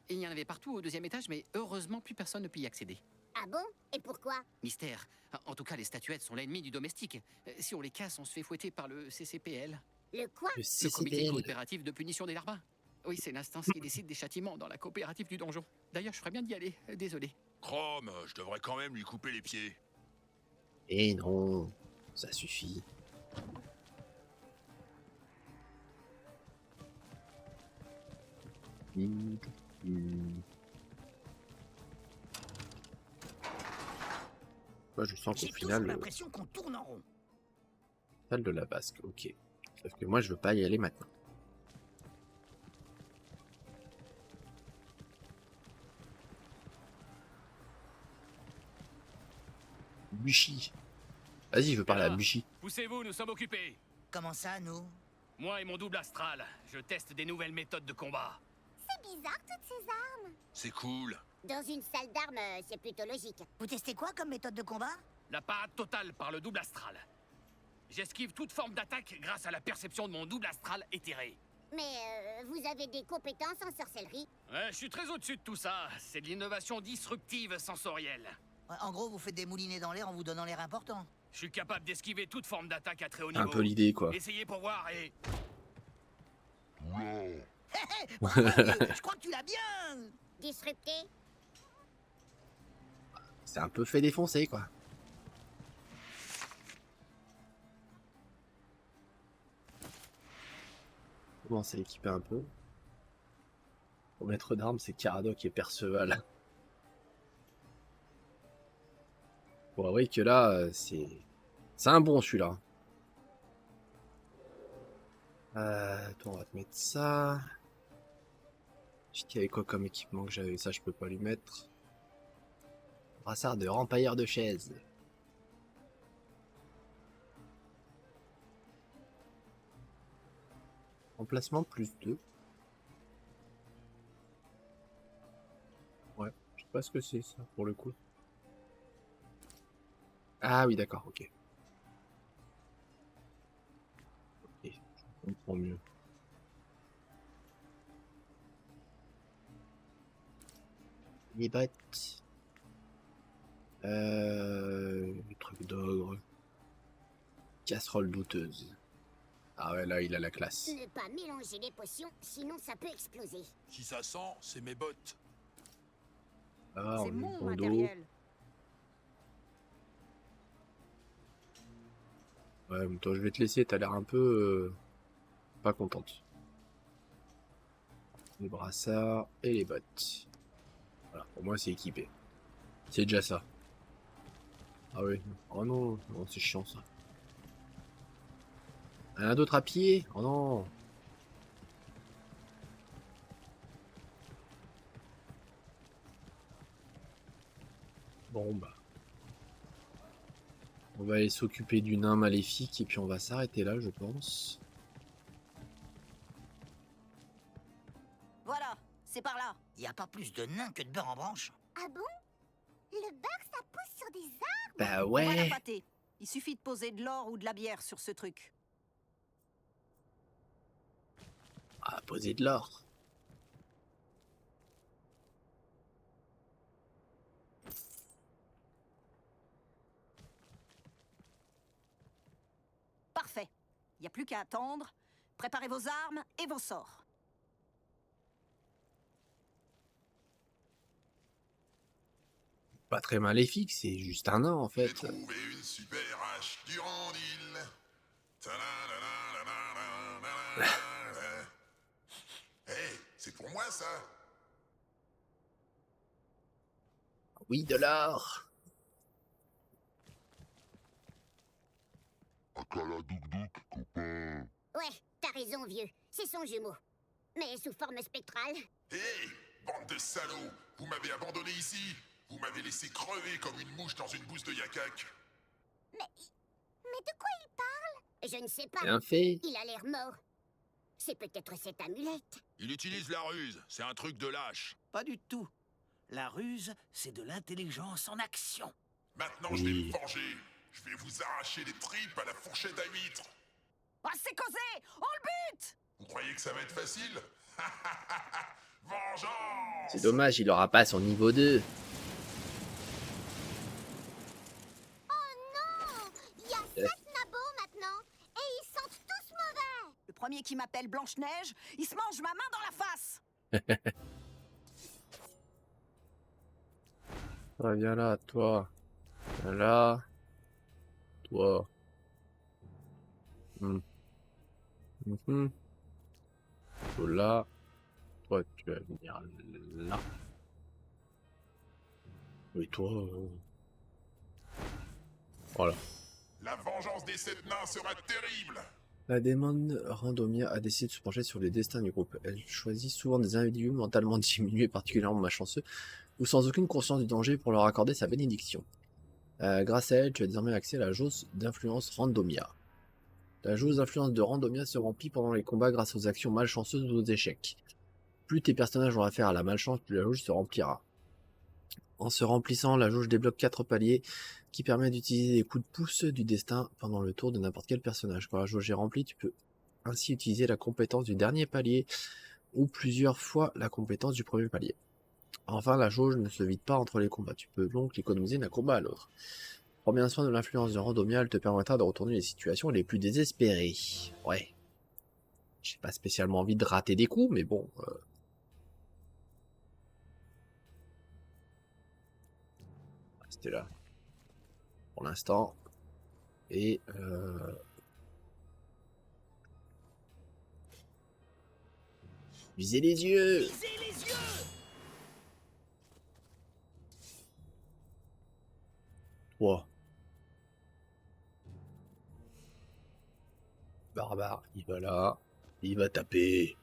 Il y en avait partout au 2e étage, mais heureusement, plus personne ne peut y accéder. Ah bon? Et pourquoi? Mystère. En tout cas, les statuettes sont l'ennemi du domestique. Si on les casse, on se fait fouetter par le CCPL. Le quoi? Le comité coopératif de punition des larbins. Oui, c'est l'instance qui décide des châtiments dans la coopérative du donjon. D'ailleurs, je ferais bien d'y aller. Désolé. Chrome, je devrais quand même lui couper les pieds. Et non, ça suffit. Moi, je sens qu'au final, l'impression qu'on tourne en rond. salle de la basque, ok. Sauf que moi, je veux pas y aller maintenant. Buchy. Vas-y, je veux parler à Buchy. Poussez-vous, nous sommes occupés. Comment ça, nous? Moi et mon double astral, je teste des nouvelles méthodes de combat. C'est bizarre, toutes ces armes. C'est cool. Dans une salle d'armes, c'est plutôt logique. Vous testez quoi comme méthode de combat? La parade totale par le double astral. J'esquive toute forme d'attaque grâce à la perception de mon double astral éthéré. Mais vous avez des compétences en sorcellerie? Ouais, je suis très au-dessus de tout ça. C'est de l'innovation disruptive sensorielle. Ouais, en gros, vous faites des moulinets dans l'air en vous donnant l'air important. Je suis capable d'esquiver toute forme d'attaque à très haut Un niveau. peu l'idée, quoi. Essayez pour voir et... Je crois que tu l'as bien. Disrupté? C'est un peu fait défoncer, quoi. Commence à l'équiper un peu. Au maître d'armes, c'est Caradoc et Perceval. Bon, oui que là, c'est un bon celui-là. Toi, on va te mettre ça. Il y avait quoi comme équipement que j'avais? Ça, je peux pas lui mettre. Brassard de rempailleur de chaise. Emplacement +2. Ouais, je sais pas ce que c'est ça pour le coup. Ah oui, d'accord, ok. Ok, je comprends mieux. Les bottes. Truc d'ogre. Casserole douteuse. Ah ouais, là, il a la classe. Ne pas mélanger les potions, sinon ça peut exploser. Si ça sent, c'est mes bottes. Ah, C'est on est mon bon dos. matériel. Ouais, mais toi, je vais te laisser, t'as l'air un peu pas contente. Les brassards et les bottes. Voilà, pour moi, c'est équipé. C'est déjà ça. Ah oui. Oh non, non c'est chiant ça. Un d'autre à pied? Oh non. Bon bah. On va aller s'occuper du nain maléfique et puis on va s'arrêter là, je pense. Voilà, c'est par là. Y a pas plus de nains que de beurre en branche. Ah bon? Le beurre, ça pousse sur des arbres? Bah On va la ouais. pâter. Il suffit de poser de l'or ou de la bière sur ce truc. Ah, poser de l'or. Parfait. Il n'y a plus qu'à attendre. Préparez vos armes et vos sorts. Pas très maléfique, c'est juste un nain en fait. J'ai trouvé une super hache du Randil. Hey, c'est pour moi ça. Oui, de l'or. Akala Douk Douk, copain. Ouais, t'as raison, vieux. C'est son jumeau. Mais sous forme spectrale. Hey, bande de salauds, vous m'avez abandonné ici. Vous m'avez laissé crever comme une mouche dans une bouse de yakak. Mais de quoi il parle? Je ne sais pas. Bien fait. Il a l'air mort. C'est peut-être cette amulette. Il utilise la ruse, c'est un truc de lâche. Pas du tout. La ruse, c'est de l'intelligence en action. Maintenant, je vais me venger. Je vais vous arracher les tripes à la fourchette à huîtres. Ah, c'est causé! On le bute! Vous croyez que ça va être facile? Vengeance! C'est dommage, il aura pas son niveau 2. Il y a 7 nabots maintenant. Et ils sentent tous mauvais. Le premier qui m'appelle Blanche-Neige, il se mange ma main dans la face! Ah, viens là, toi. Viens là. Toi. Mhm. Toi là. Toi, tu vas venir là. Et toi. Voilà. La vengeance des 7 nains sera terrible. La démon Randomia a décidé de se pencher sur les destins du groupe. Elle choisit souvent des individus mentalement diminués, particulièrement malchanceux, ou sans aucune conscience du danger pour leur accorder sa bénédiction. Grâce à elle, tu as désormais accès à la jauge d'influence Randomia. La jauge d'influence de Randomia se remplit pendant les combats grâce aux actions malchanceuses ou aux échecs. Plus tes personnages ont affaire à la malchance, plus la jauge se remplira. En se remplissant, la jauge débloque 4 paliers qui permettent d'utiliser les coups de pouce du destin pendant le tour de n'importe quel personnage. Quand la jauge est remplie, tu peux ainsi utiliser la compétence du dernier palier ou plusieurs fois la compétence du premier palier. Enfin, la jauge ne se vide pas entre les combats, tu peux donc l'économiser d'un combat à l'autre. Prends bien soin de l'influence de Randomia, elle te permettra de retourner les situations les plus désespérées. Ouais. J'ai pas spécialement envie de rater des coups, mais bon... C'était là. Pour l'instant. Et... Visez les yeux! Visez les yeux! Toi. Barbare, il va là. Il va taper.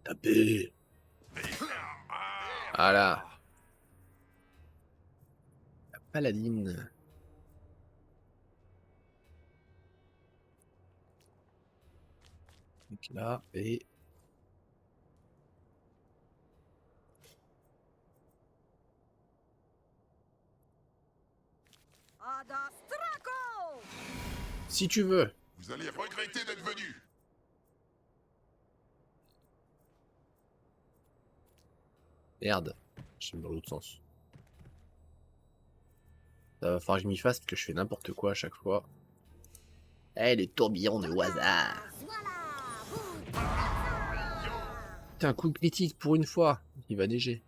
Taper. Voilà. La paladine. Donc là, et... Adastraco! Si tu veux. Vous allez regretter d'être venu. Merde. Je suis dans l'autre sens. Ça va falloir que je m'y fasse parce que je fais n'importe quoi à chaque fois. Eh, les tourbillons de hasard. Putain, un coup critique pour une fois. Il va neiger.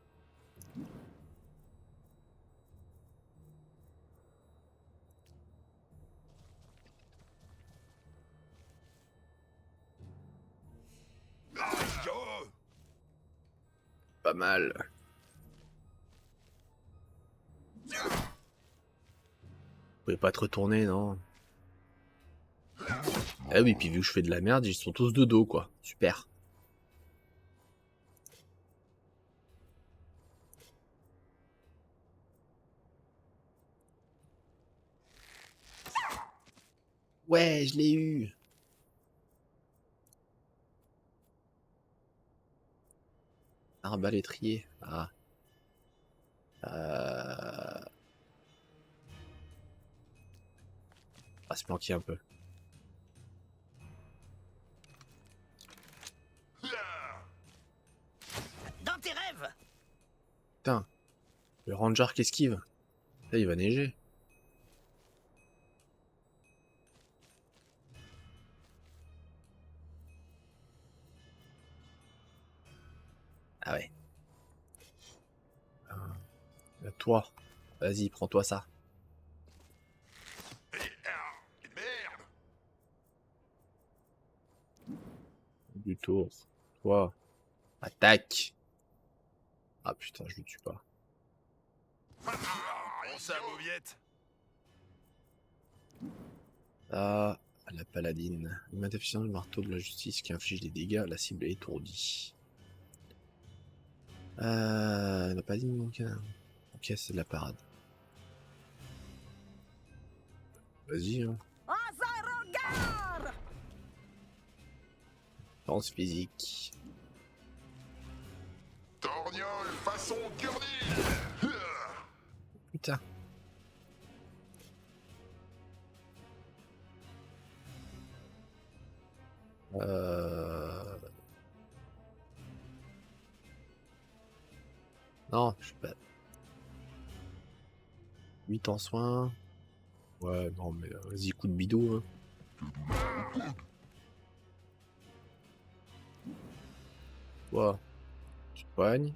Pas mal. Vous pouvez pas te retourner, non? Ah oui, puis vu que je fais de la merde, ils sont tous de dos, quoi. Super. Ouais, je l'ai eu. Arbalétrier. Ah. On va se planquer un peu. Dans tes rêves. Putain. Le ranger qui esquive. Là, il va neiger. Ah ouais. Toi. Vas-y, prends-toi ça. Du tour. Toi. Attaque. Ah putain, je le tue pas. On ça, mauviette. Ah, la paladine. Une manifestation du marteau de la justice qui inflige des dégâts, la cible est étourdie. La paladine, donc. Ok, c'est de la parade. Vas-y, hein. Danse physique. Torgnole façon Gurney. Putain. Non, je sais pas. 8 en soins. Ouais, non, mais vas-y, coup de bidou. Hein. Toi, tu soignes.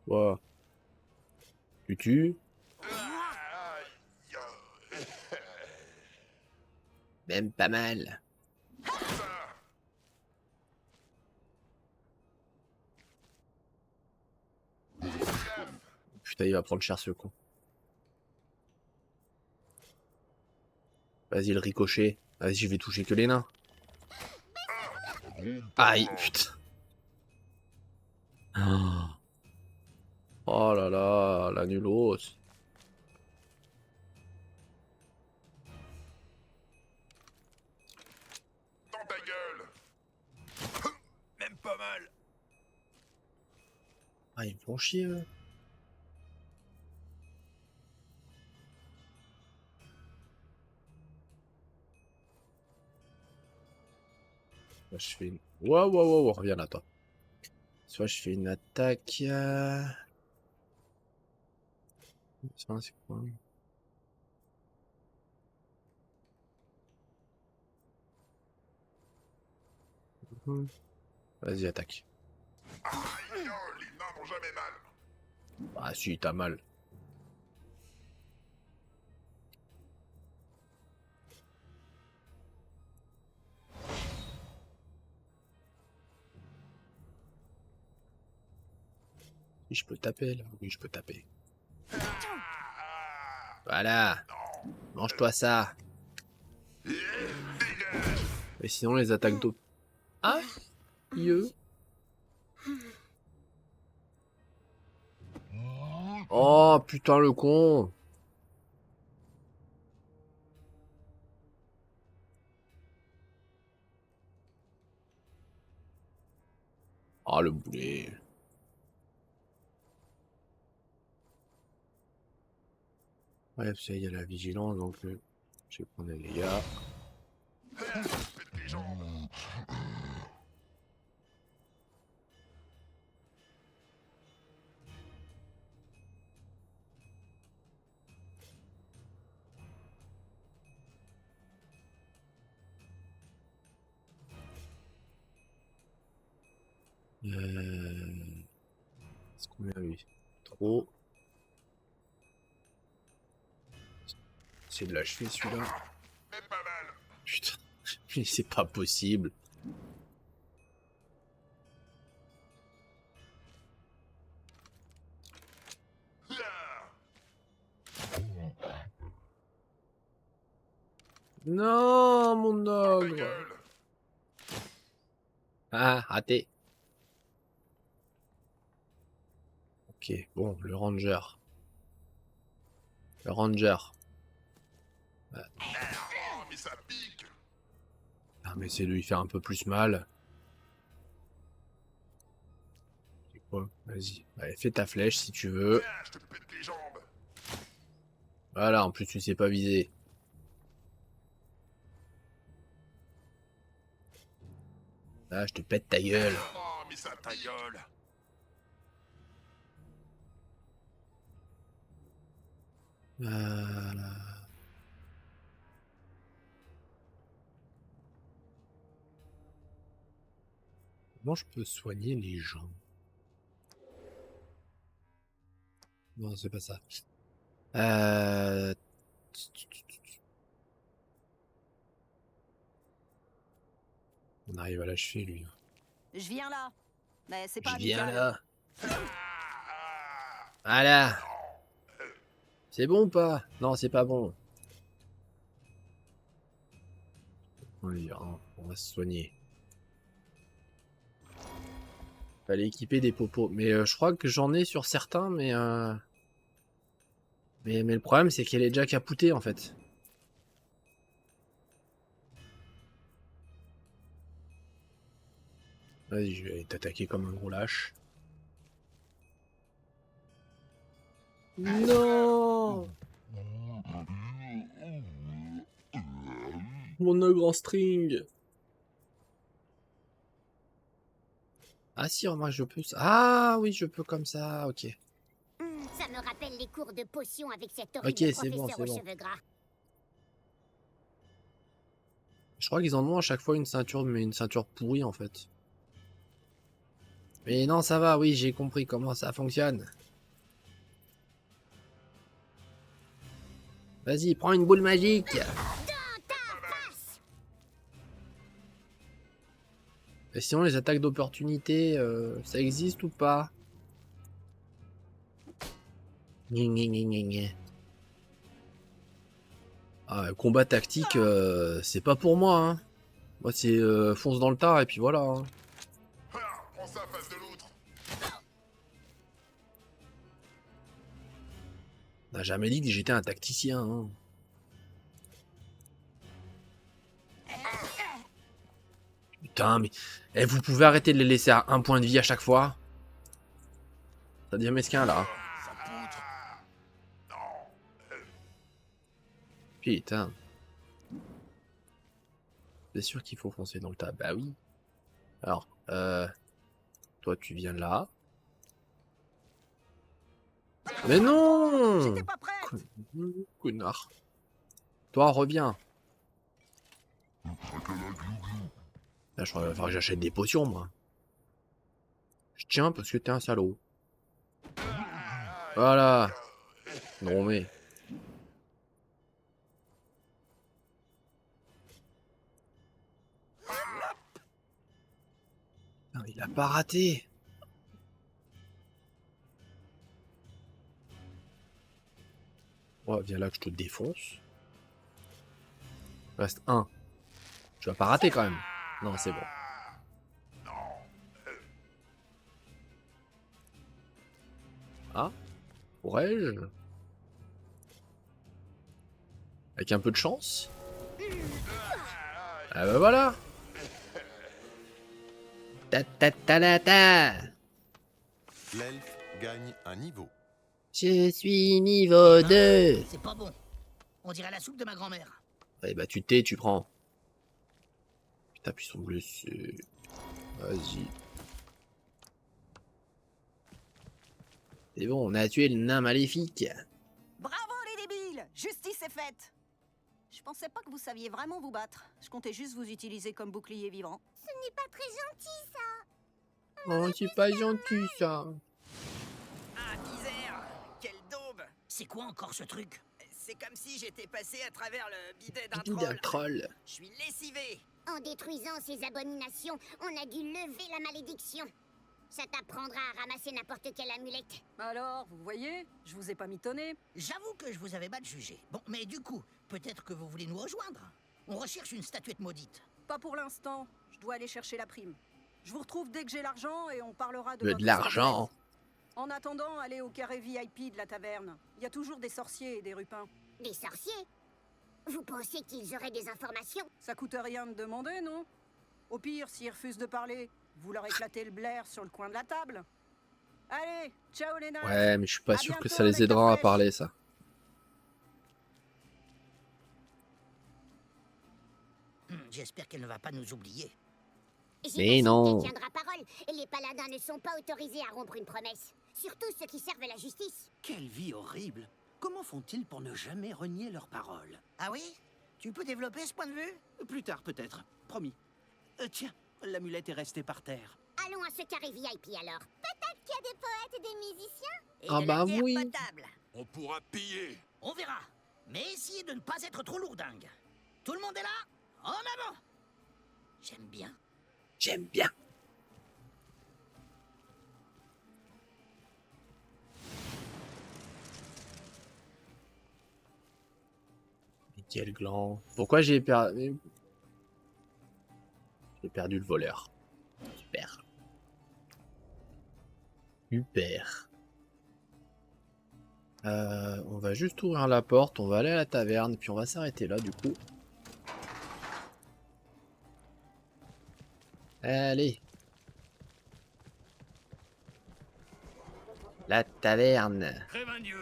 Toi, tu tues. Même pas mal. Putain, il va prendre cher ce con. Vas-y, le ricochet. Vas-y, je vais toucher que les nains. Aïe, putain. Oh là là, la nulos. Dans ta gueule. Même pas mal. Ah, ils me font chier, eux. Soit je fais une... Wow, reviens là, toi. Soit je fais une attaque... Ça, c'est quoi? Vas-y, attaque. Aïe, les nains n'ont jamais mal. Ah si, t'as mal. Si je peux taper là. Oui, je peux taper. Voilà. Mange-toi ça. Et sinon les attaques d'eau. Ah, oh putain le con. Ah le boulet. Ouais, parce qu'il y a la vigilance, donc je vais prendre les dégâts. Est-ce qu'on met à lui? Trop. C'est de l'achever celui-là. Putain, mais c'est pas possible. Non, mon ogre. Ah, raté. Ok, bon, le ranger. Le ranger. Ouais. Mais ça pique. Ah, mais c'est de lui faire un peu plus mal. C'est quoi? Vas-y. Allez, fais ta flèche si tu veux. Je te pète les jambes. Voilà, en plus tu sais pas viser. Là, je te pète ta gueule. Oh, mais ça ta gueule. Voilà. Comment je peux soigner les gens? Non, c'est pas ça. On arrive à l'achever, lui. Je viens là. Mais c'est Je pas viens amical. là. Voilà. C'est bon ou pas? Non, c'est pas bon. Oui, on va se soigner. Fallait équiper des popos. Mais je crois que j'en ai sur certains, mais le problème, c'est qu'elle est déjà capoutée, en fait. Vas-y, je vais t'attaquer comme un gros lâche. Non! Mon ogre en string! Ah si, moi je peux... Ah oui, je peux comme ça, ok. Ça me rappelle les cours de potions avec cet Ok, horrible c'est bon, professeur c'est aux bon. cheveux gras. Je crois qu'ils en ont à chaque fois une ceinture, mais une ceinture pourrie en fait. Mais non, ça va, oui, j'ai compris comment ça fonctionne. Vas-y, prends une boule magique. Et sinon, les attaques d'opportunité, ça existe ou pas? Ah, combat tactique, c'est pas pour moi, hein. Moi, c'est fonce dans le tas et puis voilà. Hein. Prends ça face de l'autre. On n'a jamais dit que j'étais un tacticien. Hein. Putain, mais vous pouvez arrêter de les laisser à 1 point de vie à chaque fois? Ça devient mesquin là. Putain. C'est sûr qu'il faut foncer dans le tas. Bah oui. Alors, toi tu viens là. Mais non! Connard. Toi, reviens. Là, je crois qu'il va falloir que j'achète des potions, moi. Je tiens parce que t'es un salaud. Voilà. Non, mais... Non, il a pas raté. Oh, viens là que je te défonce. Reste 1. Tu vas pas rater quand même. Non, c'est bon. Ah, pourrais-je? Avec un peu de chance? Ah bah voilà. Ta ta ta ta ta. L'elfe gagne un niveau. Je suis niveau 2. C'est pas bon. On dirait la soupe de ma grand-mère. Ouais, bah tu t'es, tu prends. Putain, puis ils sont blessés. Vas-y. C'est bon, on a tué le nain maléfique. Bravo les débiles! Justice est faite! Je pensais pas que vous saviez vraiment vous battre. Je comptais juste vous utiliser comme bouclier vivant. Ce n'est pas très gentil, ça. Oh, c'est pas gentil ça. Ah, misère! Quelle daube! C'est quoi encore ce truc? C'est comme si j'étais passé à travers le bidet d'un Dis d'un troll. troll. Je suis lessivé! En détruisant ces abominations, on a dû lever la malédiction. Ça t'apprendra à ramasser n'importe quelle amulette. Alors, vous voyez, je vous ai pas mitonné. J'avoue que je vous avais mal jugé. Bon, mais du coup, peut-être que vous voulez nous rejoindre. On recherche une statuette maudite. Pas pour l'instant. Je dois aller chercher la prime. Je vous retrouve dès que j'ai l'argent et on parlera de De votre l'argent. statuette. En attendant, allez au carré VIP de la taverne. Il y a toujours des sorciers et des rupins. Des sorciers? Vous pensez qu'ils auraient des informations? Ça coûte rien de demander, non? Au pire, s'ils refusent de parler, vous leur éclatez le blaire sur le coin de la table. Allez, ciao les nains. Ouais, mais je suis pas À sûr que bientôt ça les avec la aidera à flèche. parler, ça. J'espère qu'elle ne va pas nous oublier. Mais non. Qu'elle tiendra parole. Les paladins ne sont pas autorisés à rompre une promesse. Surtout ceux qui servent la justice. Quelle vie horrible. Comment font-ils pour ne jamais renier leurs paroles? Ah oui? Tu peux développer ce point de vue? Plus tard, peut-être. Promis. Tiens, l'amulette est restée par terre. Allons à ce carré VIP alors. Peut-être qu'il y a des poètes et des musiciens. Et Ah de bah la bière oui. potable. On pourra piller. On verra. Mais essayez de ne pas être trop lourdingue. Tout le monde est là? En avant! J'aime bien. J'aime bien. Mais quel gland. Pourquoi j'ai perdu... J'ai perdu le voleur. Super. Super. On va juste ouvrir la porte, on va aller à la taverne, puis on va s'arrêter là du coup. Allez. La taverne.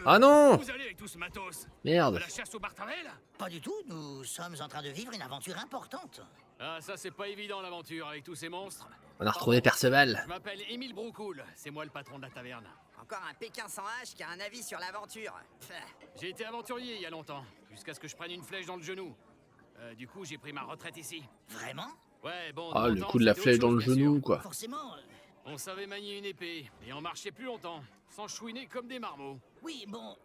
Ah non! Vous allez avec tout ce matos? Merde. À la chasse au Bartavel? Pas du tout, nous sommes en train de vivre une aventure importante. Ah, ça c'est pas évident l'aventure avec tous ces monstres. On a retrouvé Perceval. Je m'appelle Émile Broucoul, c'est moi le patron de la taverne. Encore un Pékin sans hache qui a un avis sur l'aventure. J'ai été aventurier il y a longtemps, jusqu'à ce que je prenne une flèche dans le genou. Du coup, j'ai pris ma retraite ici. Vraiment? Ouais, bon. Ah, dans le temps, coup de la c'était flèche autre dans le chose, bien genou, sûr. quoi. Forcément. On savait manier une épée, et on marchait plus longtemps, sans chouiner comme des marmots. Oui, bon.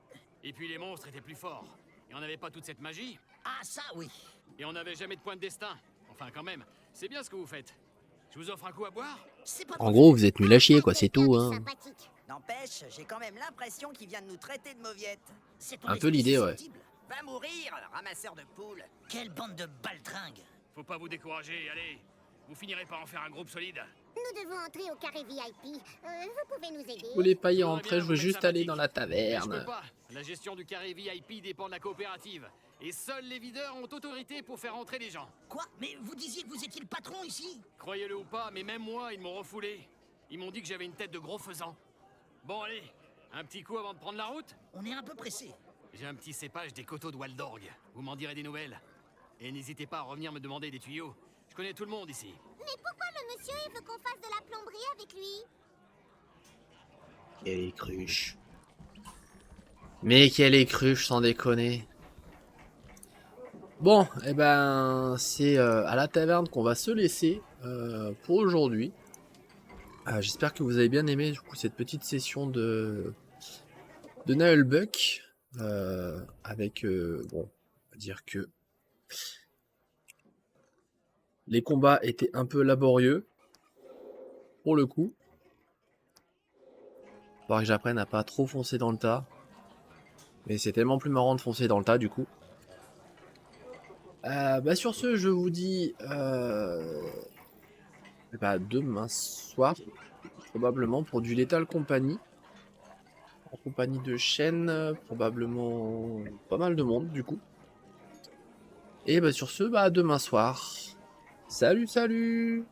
Et puis les monstres étaient plus forts, et on n'avait pas toute cette magie. Ah, ça, oui. Et on n'avait jamais de point de destin. Enfin, quand même, c'est bien ce que vous faites. Je vous offre un coup à boire? En gros, vous êtes nul à chier, quoi, c'est tout, hein. N'empêche, j'ai quand même l'impression qu'il vient de nous traiter de mauviettes. C'est ton Un peu esprit l'idée, ouais. susceptible. Va mourir, ramasseur de poules. Quelle bande de baltringues. Faut pas vous décourager, allez. Vous finirez par en faire un groupe solide. Nous devons entrer au carré VIP. Vous pouvez nous aider? Vous voulez pas y J'aimerais rentrer, bien je vous veux mettre juste aller sympathique. dans la Mais je taverne. peux pas. La gestion du carré VIP dépend de la coopérative. Et seuls les videurs ont autorité pour faire entrer les gens. Quoi? Mais vous disiez que vous étiez le patron ici? Croyez-le ou pas, mais même moi, ils m'ont refoulé. Ils m'ont dit que j'avais une tête de gros faisan. Bon, allez, un petit coup avant de prendre la route? On est un peu pressé. J'ai un petit cépage des coteaux de Waldorg. Vous m'en direz des nouvelles. Et n'hésitez pas à revenir me demander des tuyaux. Je connais tout le monde ici. Mais pourquoi le monsieur il veut qu'on fasse de la plomberie avec lui? Quelle cruche. Mais quelle cruche, sans déconner. Bon, et ben, c'est à la taverne qu'on va se laisser pour aujourd'hui. J'espère que vous avez bien aimé du coup cette petite session de Naelbuck avec bon, on va dire que les combats étaient un peu laborieux pour le coup. Faudra que j'apprenne à pas trop foncer dans le tas, mais c'est tellement plus marrant de foncer dans le tas du coup. Bah sur ce, je vous dis bah, demain soir, probablement pour du Lethal Company, en compagnie de Shen, probablement pas mal de monde du coup. Et bah sur ce, bah demain soir. Salut, salut!